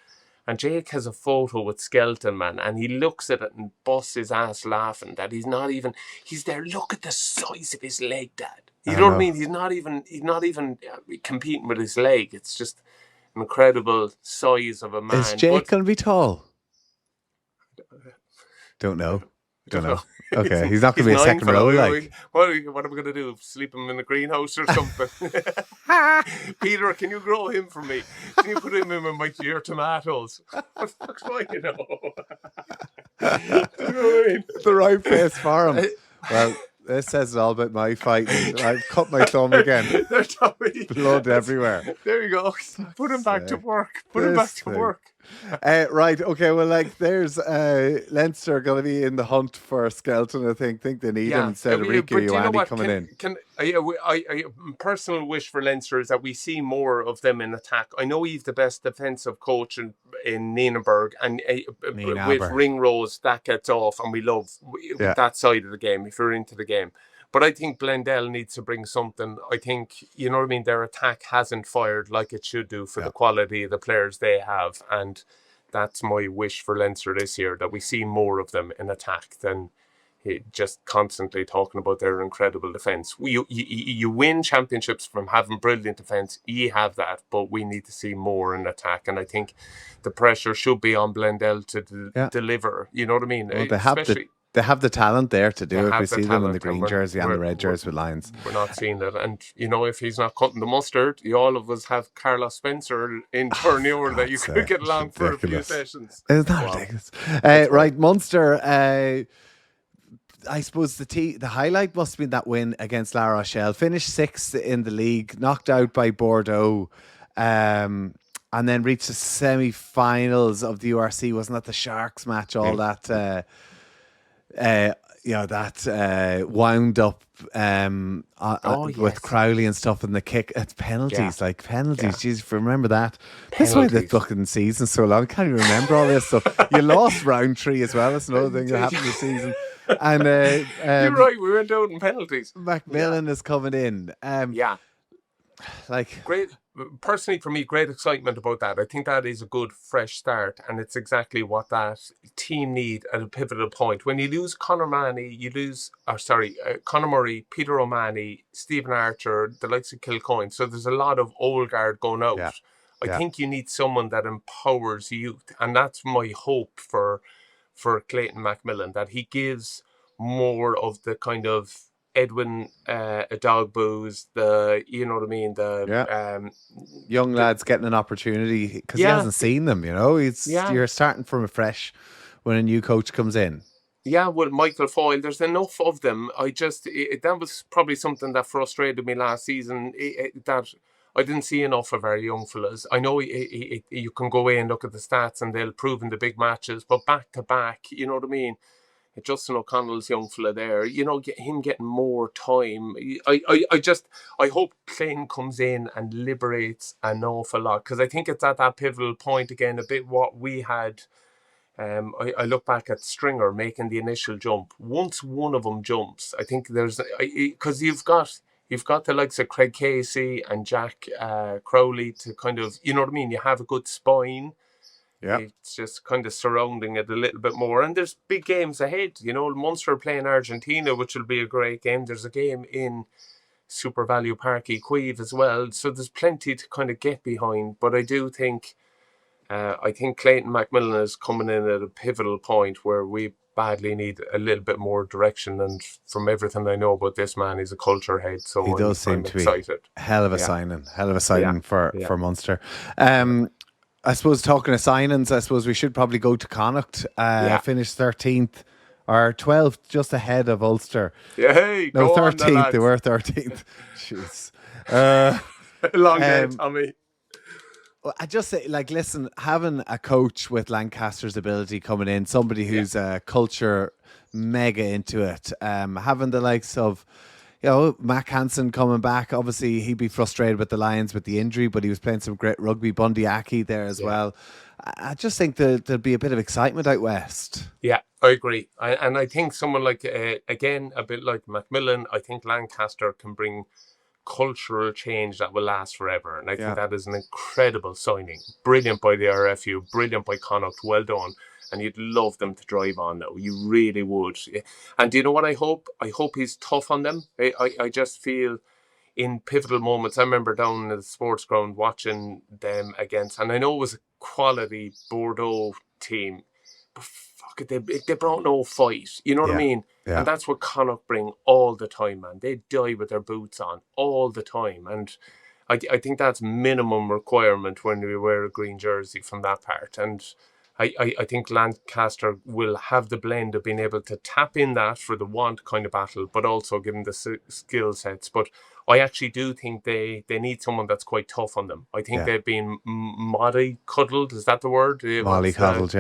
And Jake has a photo with Skelton, man, and he looks at it and busts his ass laughing that he's there. Look at the size of his leg, Dad. You know what I mean? He's not even competing with his leg. It's just incredible size of a man. Is Jake going to be tall? Don't know. Okay, he's not going to be a second row. Like, what are we going to do? Sleep him in the greenhouse or something? Peter, can you grow him for me? Can you put him in your tomatoes? What the fuck's wrong, you know? You know what I mean? The right place for him. Well, this says it all about my fighting. I've cut my thumb again. Blood everywhere. There you go. Put him back to work. Right, okay, well, like, there's Leinster going to be in the hunt for Skelton, I think. They need him instead of Ricky Ioane coming in. I personal wish for Leinster is that we see more of them in attack. I know he's the best defensive coach in Nienaberg, and with ring rows, that gets off, and we love that side of the game, if you're into the game. But I think Blendell needs to bring something. I think, you know what I mean, their attack hasn't fired like it should do for the quality of the players they have. And that's my wish for Leinster this year, that we see more of them in attack than just constantly talking about their incredible defence. You win championships from having brilliant defence. You have that, but we need to see more in attack. And I think the pressure should be on Blendell to deliver. You know what I mean? Well, they have the talent there to do it. We see them in the green jersey and the red jersey with Lions. We're not seeing it. And, you know, if he's not cutting the mustard, all of us have Carlos Spencer in Tournure that you could get along for a few sessions. Isn't that ridiculous? Right, Munster... I suppose the highlight must have been that win against La Rochelle. Finished 6th in the league, knocked out by Bordeaux, and then reached the semi-finals of the URC. Wasn't that the Sharks match? All that, that wound up with Crowley and stuff in the kick. It's penalties, Jeez, remember that. That's why the fucking season's so long. I can't even remember all this stuff. You lost round 3 as well. That's another thing that happened this season. And you're right, we went out in penalties. Macmillan is coming in. Great. Personally, for me, great excitement about that. I think that is a good fresh start, and it's exactly what that team need at a pivotal point. When you lose Conor Murray, Peter O'Mahony, Stephen Archer, the likes of Kilcoyne. So there's a lot of old guard going out. I think you need someone that empowers youth, and that's my hope for Clayton Macmillan, that he gives more of the kind of Edwin Adogboos, you know what I mean, young lads getting an opportunity because he hasn't seen them, you know. You're starting from afresh when a new coach comes in. Yeah, well, Michael Foyle, there's enough of them. That was probably something that frustrated me last season, that I didn't see enough of our young fellas. I know you can go away and look at the stats and they'll prove in the big matches, but back to back, you know what I mean? Justin O'Connell's young fella there, you know, him getting more time. I hope Clayton comes in and liberates an awful lot, because I think it's at that pivotal point again, a bit what we had. I look back at Stringer making the initial jump. Once one of them jumps, I think because you've got the likes of Craig Casey and Jack Crowley to kind of, you know what I mean? You have a good spine. Yeah, it's just kind of surrounding it a little bit more. And there's big games ahead. You know, Munster playing Argentina, which will be a great game. There's a game in Super Value Park Equive as well. So there's plenty to kind of get behind. But I do think, Clayton Macmillan is coming in at a pivotal point where we badly need a little bit more direction. And from everything I know about this man, he's a culture head. So he does seem to be hell of a signing for Munster. I suppose talking of signings, I suppose we should probably go to Connacht. Finished 13th or 12th, just ahead of Ulster. Yeah, hey, no, 13th. They were 13th. Jeez. Long day, Tommy. I just say, listen, having a coach with Lancaster's ability coming in, somebody who's a culture mega into it, having the likes of, you know, Mac Hansen coming back. Obviously, he'd be frustrated with the Lions with the injury, but he was playing some great rugby. Bundy Aki there as well. I just think there'd be a bit of excitement out west. Yeah, I agree. And I think someone like, again, a bit like Macmillan, I think Lancaster can bring cultural change that will last forever. And I think that is an incredible signing. Brilliant by the RFU, brilliant by Connacht, well done. And you'd love them to drive on now. You really would. And do you know what I hope? I hope he's tough on them. I just feel in pivotal moments, I remember down in the sports ground watching them against, and I know it was a quality Bordeaux team, but fuck it, they brought no fight. You know what I mean? Yeah. And that's what Connacht bring all the time, man. They die with their boots on all the time. And I think that's minimum requirement when we wear a green jersey from that part. And I think Lancaster will have the blend of being able to tap in that for the want kind of battle, but also give them the skill sets. But I actually do think they need someone that's quite tough on them. I think they've been mollycoddled. Is that the word? Mollycoddled,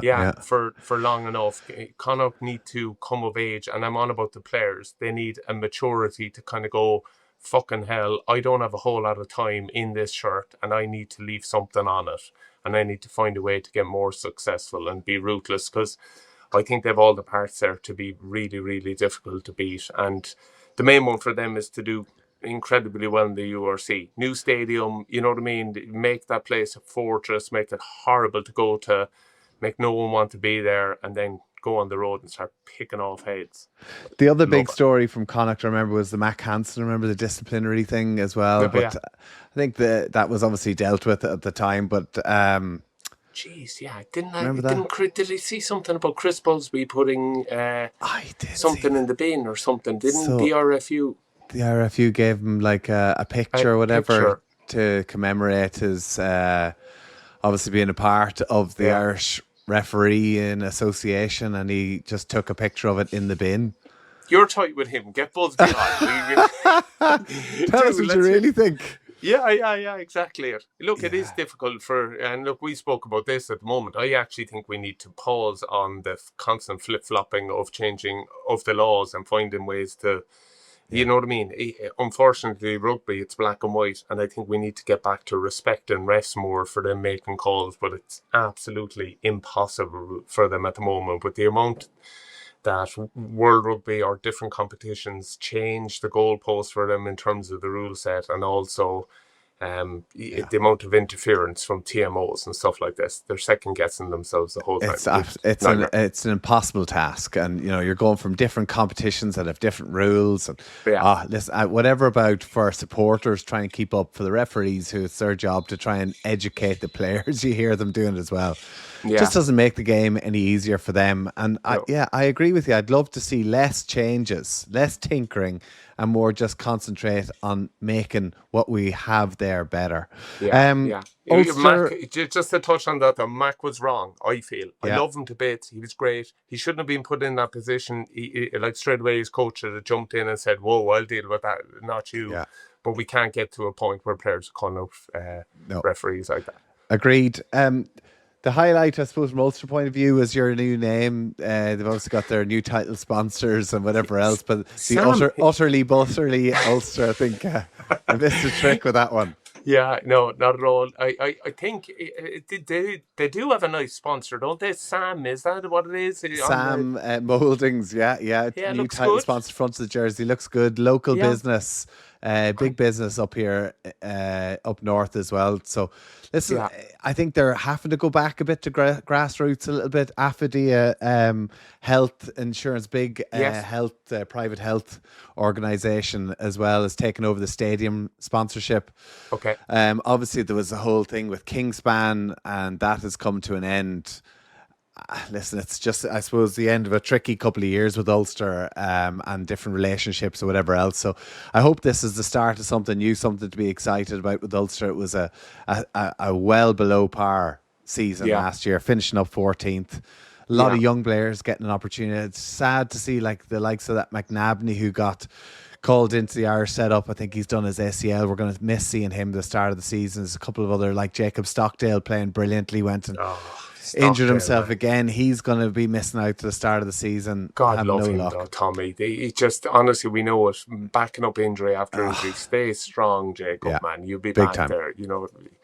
yeah. For long enough. Connacht need to come of age, and I'm on about the players. They need a maturity to kind of go, fucking hell, I don't have a whole lot of time in this shirt, and I need to leave something on it. And I need to find a way to get more successful and be ruthless, because I think they have all the parts there to be really, really difficult to beat. And the main one for them is to do incredibly well in the URC. New stadium, you know what I mean? Make that place a fortress, make it horrible to go to, make no one want to be there, and then go on the road and start picking off heads. The other big story from Connacht, I remember, was the Mac Hansen. Remember the disciplinary thing as well. Oh, but I think that was obviously dealt with at the time. But jeez, yeah, did I see something about Chris Busby putting I did something in the bin or something? Didn't the RFU? The RFU gave him like a picture or whatever to commemorate his obviously being a part of the Irish referee in association, and he just took a picture of it in the bin. You're tight with him. Get Busby on. Tell us what you really think. Yeah, exactly. Look, it is difficult and look, we spoke about this at the moment. I actually think we need to pause on the constant flip-flopping of changing of the laws and finding ways to, you know what I mean? Unfortunately, rugby, it's black and white, and I think we need to get back to respecting refs more for them making calls, but it's absolutely impossible for them at the moment with the amount that World Rugby or different competitions change the goalposts for them in terms of the rule set, and also the amount of interference from TMOs and stuff like this. They're second guessing themselves the whole time. It's an impossible task, and you're going from different competitions that have different rules. And listen, whatever about for supporters trying to keep up, for the referees who it's their job to try and educate the players, you hear them doing it as well. Just doesn't make the game any easier for them. And I agree with you. I'd love to see less changes, less tinkering, and more just concentrate on making what we have there better. Ulster, Mac, just to touch on that, Mac was wrong, I feel. I love him to bits. He was great. He shouldn't have been put in that position. He like straight away his coach should have jumped in and said, whoa, I'll deal with that, not you. Yeah. But we can't get to a point where players are calling out referees like that. Agreed. The highlight, I suppose, from Ulster point of view, is your new name. They've also got their new title sponsors and whatever else. But the utterly butterly Ulster, I think, I missed a trick with that one. Yeah, no, not at all. I think they do have a nice sponsor, don't they? Sam, is that what it is? Sam Mouldings, yeah. New title good. Sponsor front of the jersey, looks good. Local business, big business up here, up north as well. So, listen, I think they're having to go back a bit to grassroots a little bit. Affidia Health Insurance, big health, private health organisation as well, has taken over the stadium sponsorship. Okay. Obviously, there was a whole thing with Kingspan, and that has come to an end. Listen, it's just, I suppose, the end of a tricky couple of years with Ulster and different relationships or whatever else. So I hope this is the start of something new, something to be excited about with Ulster. It was a well below par season last year, finishing up 14th. A lot of young players getting an opportunity. It's sad to see like the likes of that McNabney who got called into the Irish setup. I think he's done his ACL. We're going to miss seeing him at the start of the season. There's a couple of other, like Jacob Stockdale, playing brilliantly, went and injured himself again. He's going to be missing out to the start of the season. God love him though, Tommy. He just, honestly, we know it. Backing up injury after injury. Stay strong, Jacob, man. You'll be back there,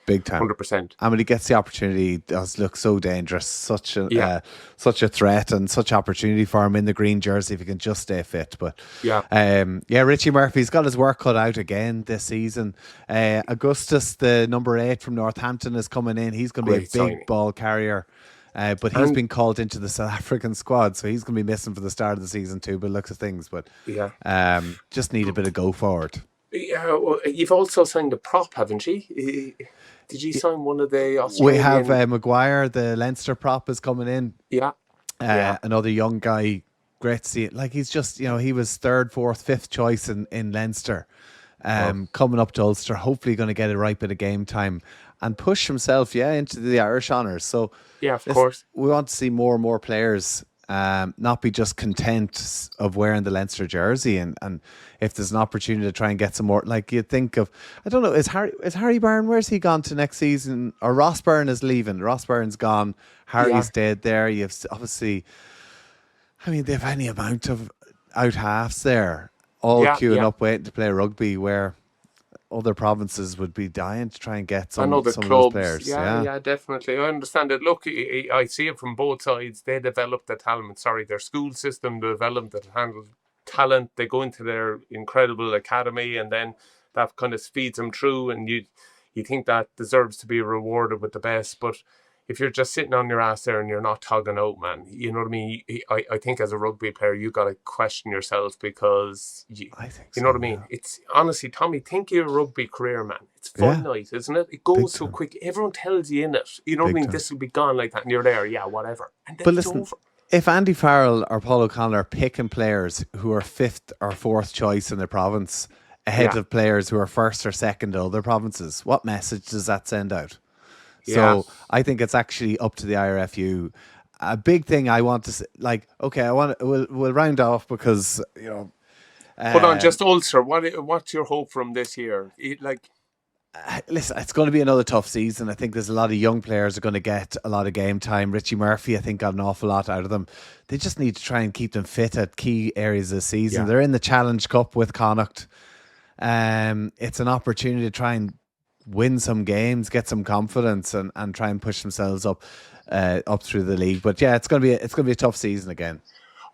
Big time. 100%. And when he gets the opportunity, he does look so dangerous. Such a threat and such opportunity for him in the green jersey if he can just stay fit. But Richie Murphy's got his work cut out again this season. Augustus, the number 8 from Northampton, is coming in. He's going to be a big ball carrier. But he's been called into the South African squad, so he's going to be missing for the start of the season too, by the looks of things. But just need a bit of go forward. Yeah, well, you've also signed a prop, haven't you? Did you sign one of the Australian? We have Maguire, the Leinster prop, is coming in. Another young guy, great to see it. Like, he's just, he was 3rd, 4th, 5th choice in Leinster. Coming up to Ulster, hopefully going to get a right bit of game time and push himself, into the Irish honours. So, of course, we want to see more and more players not be just content of wearing the Leinster jersey, and if there's an opportunity to try and get some more, like you think of, I don't know, is Harry Byrne, where's he gone to next season? Or Ross Byrne is leaving. Ross Byrne's gone. Harry's stayed there. You've obviously, they've any amount of out halves there, all queuing up waiting to play rugby, where other provinces would be dying to try and get some of those players. Yeah, definitely. I understand it. Look, I see it from both sides. They developed the talent. Their school system developed that handled talent, they go into their incredible academy, and then that kind of feeds them through, and you think that deserves to be rewarded with the best. But if you're just sitting on your ass there and you're not tugging out, man, you know what I mean? I think as a rugby player, you got to question yourself, because I think you know what I mean? It's honestly, Tommy, think of your rugby career, man. It's finite, isn't it? It goes so quick. Everyone tells you in it, you know what I mean? This will be gone like that, and you're there, yeah, whatever. And then it's over. If Andy Farrell or Paul O'Connell are picking players who are 5th or 4th choice in their province ahead of players who are 1st or 2nd in other provinces, what message does that send out? So I think it's actually up to the IRFU. A big thing I want to say, like, okay, we'll round off because, you know. Hold on, just Ulster. What's your hope from this year? Listen, it's going to be another tough season. I think there's a lot of young players are going to get a lot of game time. Richie Murphy, I think, got an awful lot out of them. They just need to try and keep them fit at key areas of the season. Yeah. They're in the Challenge Cup with Connacht. It's an opportunity to try and win some games, get some confidence, and try and push themselves up through the league. But yeah, it's going to be a tough season again.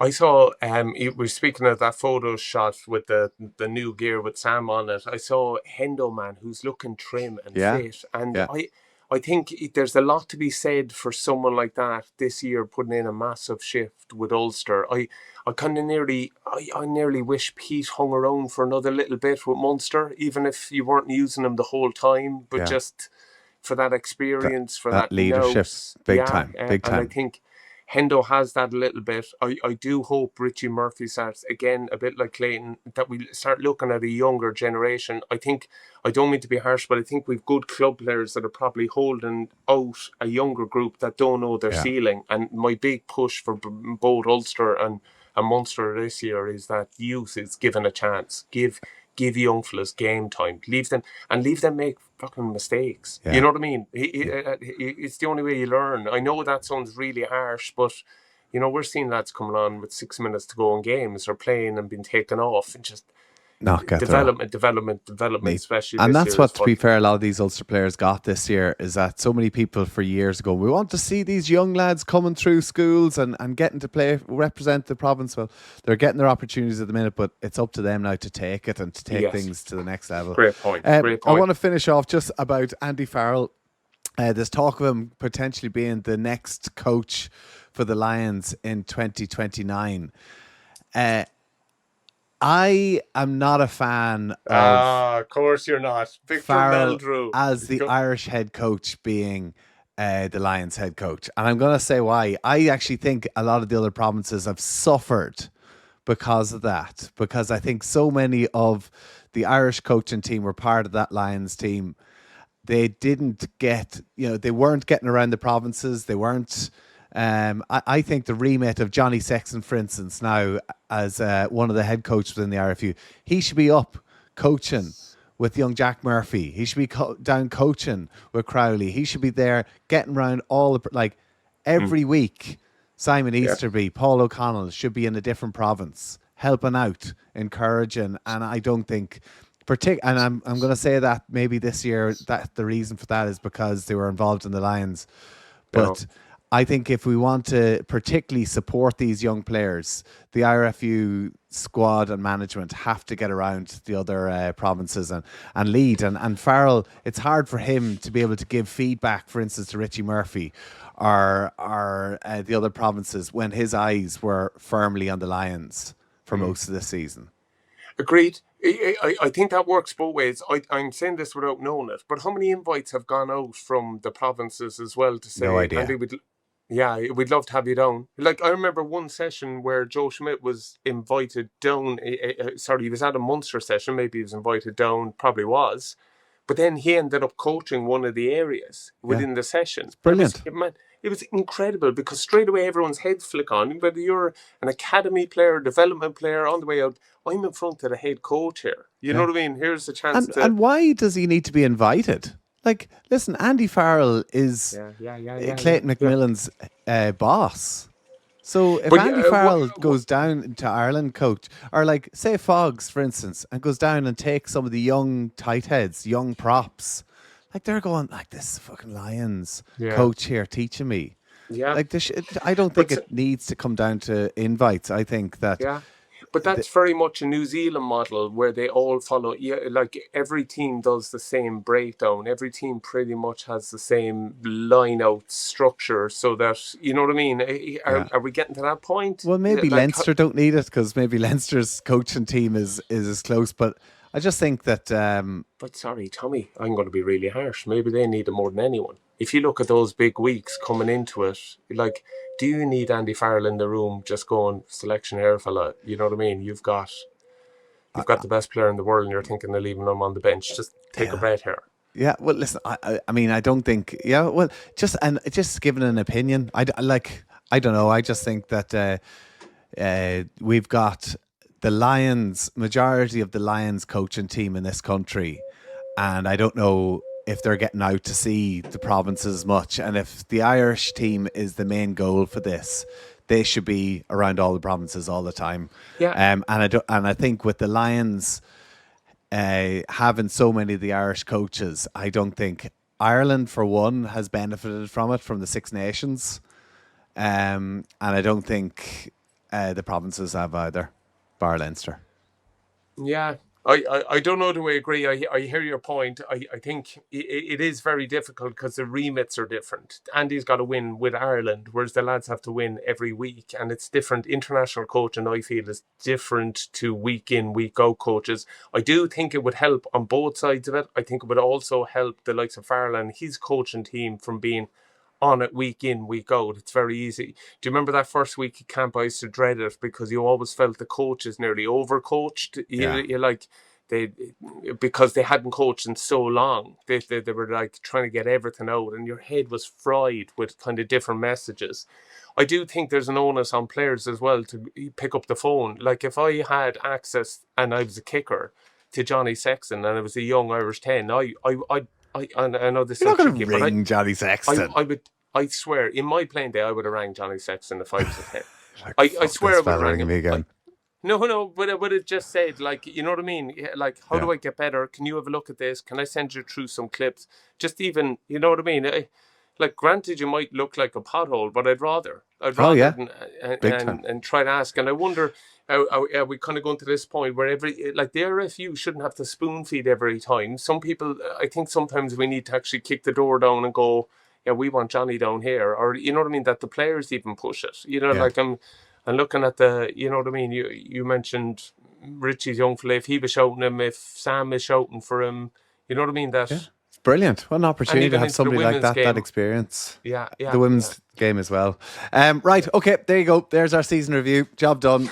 I saw we're speaking of that photo shot with the new gear with Sam on it. I saw Hendo, man, who's looking trim and fit, and I think there's a lot to be said for someone like that this year, putting in a massive shift with Ulster. I kind of nearly wish Pete hung around for another little bit with Munster, even if you weren't using him the whole time, but just for that experience, for that leadership, big time. And I think Hendo has that a little bit. I do hope Richie Murphy starts, again, a bit like Clayton, that we start looking at a younger generation. I think, I don't mean to be harsh, but I think we've good club players that are probably holding out a younger group that don't know their ceiling. And my big push for both Ulster and Munster this year is that youth is given a chance. Give young fellas game time. Leave them make fucking mistakes. Yeah. You know what I mean? It's the only way you learn. I know that sounds really harsh, but you know, we're seeing lads coming on with 6 minutes to go in games or playing and being taken off and just development, especially. And that's what, to be fair, a lot of these Ulster players got this year, is that so many people for years ago, we want to see these young lads coming through schools and getting to represent the province. Well, they're getting their opportunities at the minute, but it's up to them now to take it and to take things to the next level. Great point. I want to finish off just about Andy Farrell. There's talk of him potentially being the next coach for the Lions in 2029. I am not a fan of course you're not. Victor Farrell Meldrew as the Irish head coach being the Lions head coach. And I'm going to say why. I actually think a lot of the other provinces have suffered because of that. Because I think so many of the Irish coaching team were part of that Lions team. They didn't get, they weren't getting around the provinces. They weren't... I think the remit of Johnny Sexton, for instance, now as one of the head coaches within the RFU, he should be up coaching with young Jack Murphy. He should be down coaching with Crowley. He should be there getting around every week. Simon Easterby, Paul O'Connell should be in a different province, helping out, encouraging. And I don't think... and I'm going to say that maybe this year that the reason for that is because they were involved in the Lions. But... I think if we want to particularly support these young players, the IRFU squad and management have to get around the other provinces and lead. And Farrell, it's hard for him to be able to give feedback, for instance, to Richie Murphy or the other provinces when his eyes were firmly on the Lions for most of the season. Agreed. I think that works both ways. I'm saying this without knowing it, but how many invites have gone out from the provinces as well to say, no idea. Andy, we'd love to have you down. Like, I remember one session where Joe Schmidt was invited down. He was at a Munster session. Maybe he was invited down, probably was. But then he ended up coaching one of the areas within the session. It's brilliant. It was incredible because straight away everyone's heads flick on. Whether you're an academy player, development player, on the way out, I'm in front of the head coach here. You know what I mean? Here's the chance And why does he need to be invited? Like, listen, Andy Farrell is Clayton McMillan's boss. So if Andy Farrell goes down to Ireland coach, or like, say Foggs, for instance, and goes down and takes some of the young tight heads, young props, like they're going, like, this fucking Lions coach here teaching me. Yeah. Like, I don't think it needs to come down to invites. I think that But that's very much a New Zealand model where they all follow. Yeah, like every team does the same breakdown. Every team pretty much has the same line out structure, so that you know what I mean. Are we getting to that point? Well, maybe Like, Leinster don't need it because maybe Leinster's coaching team is as close. But I just think that. But sorry, Tommy, I'm going to be really harsh. Maybe they need it more than anyone. If you look at those big weeks coming into it, like, do you need Andy Farrell in the room just going selection here, fella? You know what I mean? You've got the best player in the world, and you're thinking of leaving him on the bench. Just take a breath here. Yeah, well, listen. I mean, I don't think. Yeah, well, just giving an opinion. I don't know. I just think that we've got the Lions, majority of the Lions coaching team in this country, and I don't know if they're getting out to see the provinces much. And if the Irish team is the main goal for this, they should be around all the provinces all the time. Yeah. And I think with the Lions having so many of the Irish coaches, I don't think Ireland, for one, has benefited from it, from the Six Nations. And I don't think the provinces have either, bar Leinster. Yeah. I don't know, do I agree? I hear your point. I think it is very difficult because the remits are different. Andy's got to win with Ireland, whereas the lads have to win every week. And it's different. International coaching, I feel, is different to week in, week out coaches. I do think it would help on both sides of it. I think it would also help the likes of Farrell and his coaching team from being on it week in, week out. It's very easy. Do you remember that first week at camp? I used to dread it because you always felt the coaches nearly overcoached. You're like, because they hadn't coached in so long. They were like trying to get everything out, and your head was fried with kind of different messages. I do think there's an onus on players as well to pick up the phone. Like if I had access and I was a kicker to Johnny Sexton and I was a young Irish 10, I know this is not going tricky, to ring Johnny Sexton. I swear, in my playing day, I would have rang Johnny Sexton if I was a 10. Like, I swear I would have rang him him. again. No, but I would have just said, like, you know what I mean? Like, how do I get better? Can you have a look at this? Can I send you through some clips? Just even, you know what I mean? Like, granted, you might look like a pothole, but I'd rather and try to ask. And I wonder, are we kind of going to this point where the RFU shouldn't have to spoon feed every time? Some people, I think sometimes we need to actually kick the door down and go, yeah, we want Johnny down here. Or, you know what I mean? That the players even push it. You know, like I'm looking at you know what I mean? You mentioned Richie's young fella. If he was shouting him, if Sam is shouting for him, you know what I mean? That it's brilliant. What an opportunity to have somebody like that experience. Yeah. The women's game as well. Right, okay, there you go. There's our season review. Job done.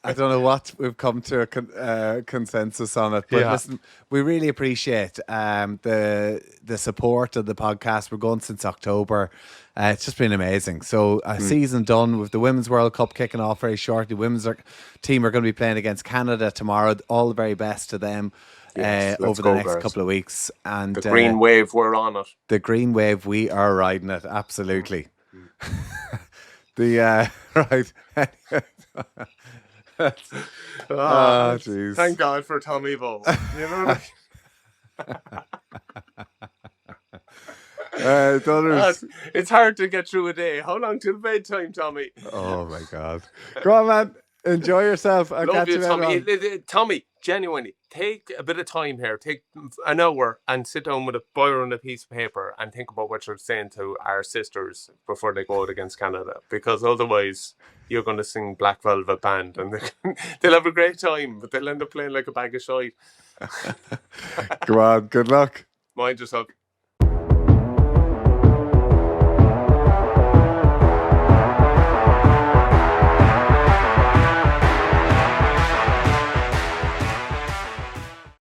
I don't know what we've come to a consensus on it, but listen, we really appreciate the support of the podcast. We're going since October. It's just been amazing. So season done with the Women's World Cup kicking off very shortly. Women's team are going to be playing against Canada tomorrow. All the very best to them over the next couple of weeks. And the green wave, we're on it. The green wave, we are riding it. Absolutely. Right. Jeez. Thank God for Tommy Bowe. You know it's hard to get through a day. How long till bedtime, Tommy? Oh my God. Go on, man. Enjoy yourself. I'll catch you, Tommy. Tommy, genuinely, take a bit of time here. Take an hour and sit down with a boiler and a piece of paper and think about what you're saying to our sisters before they go out against Canada. Because otherwise, you're going to sing Black Velvet Band and they'll have a great time, but they'll end up playing like a bag of shite. Go on. Good luck. Mind yourself.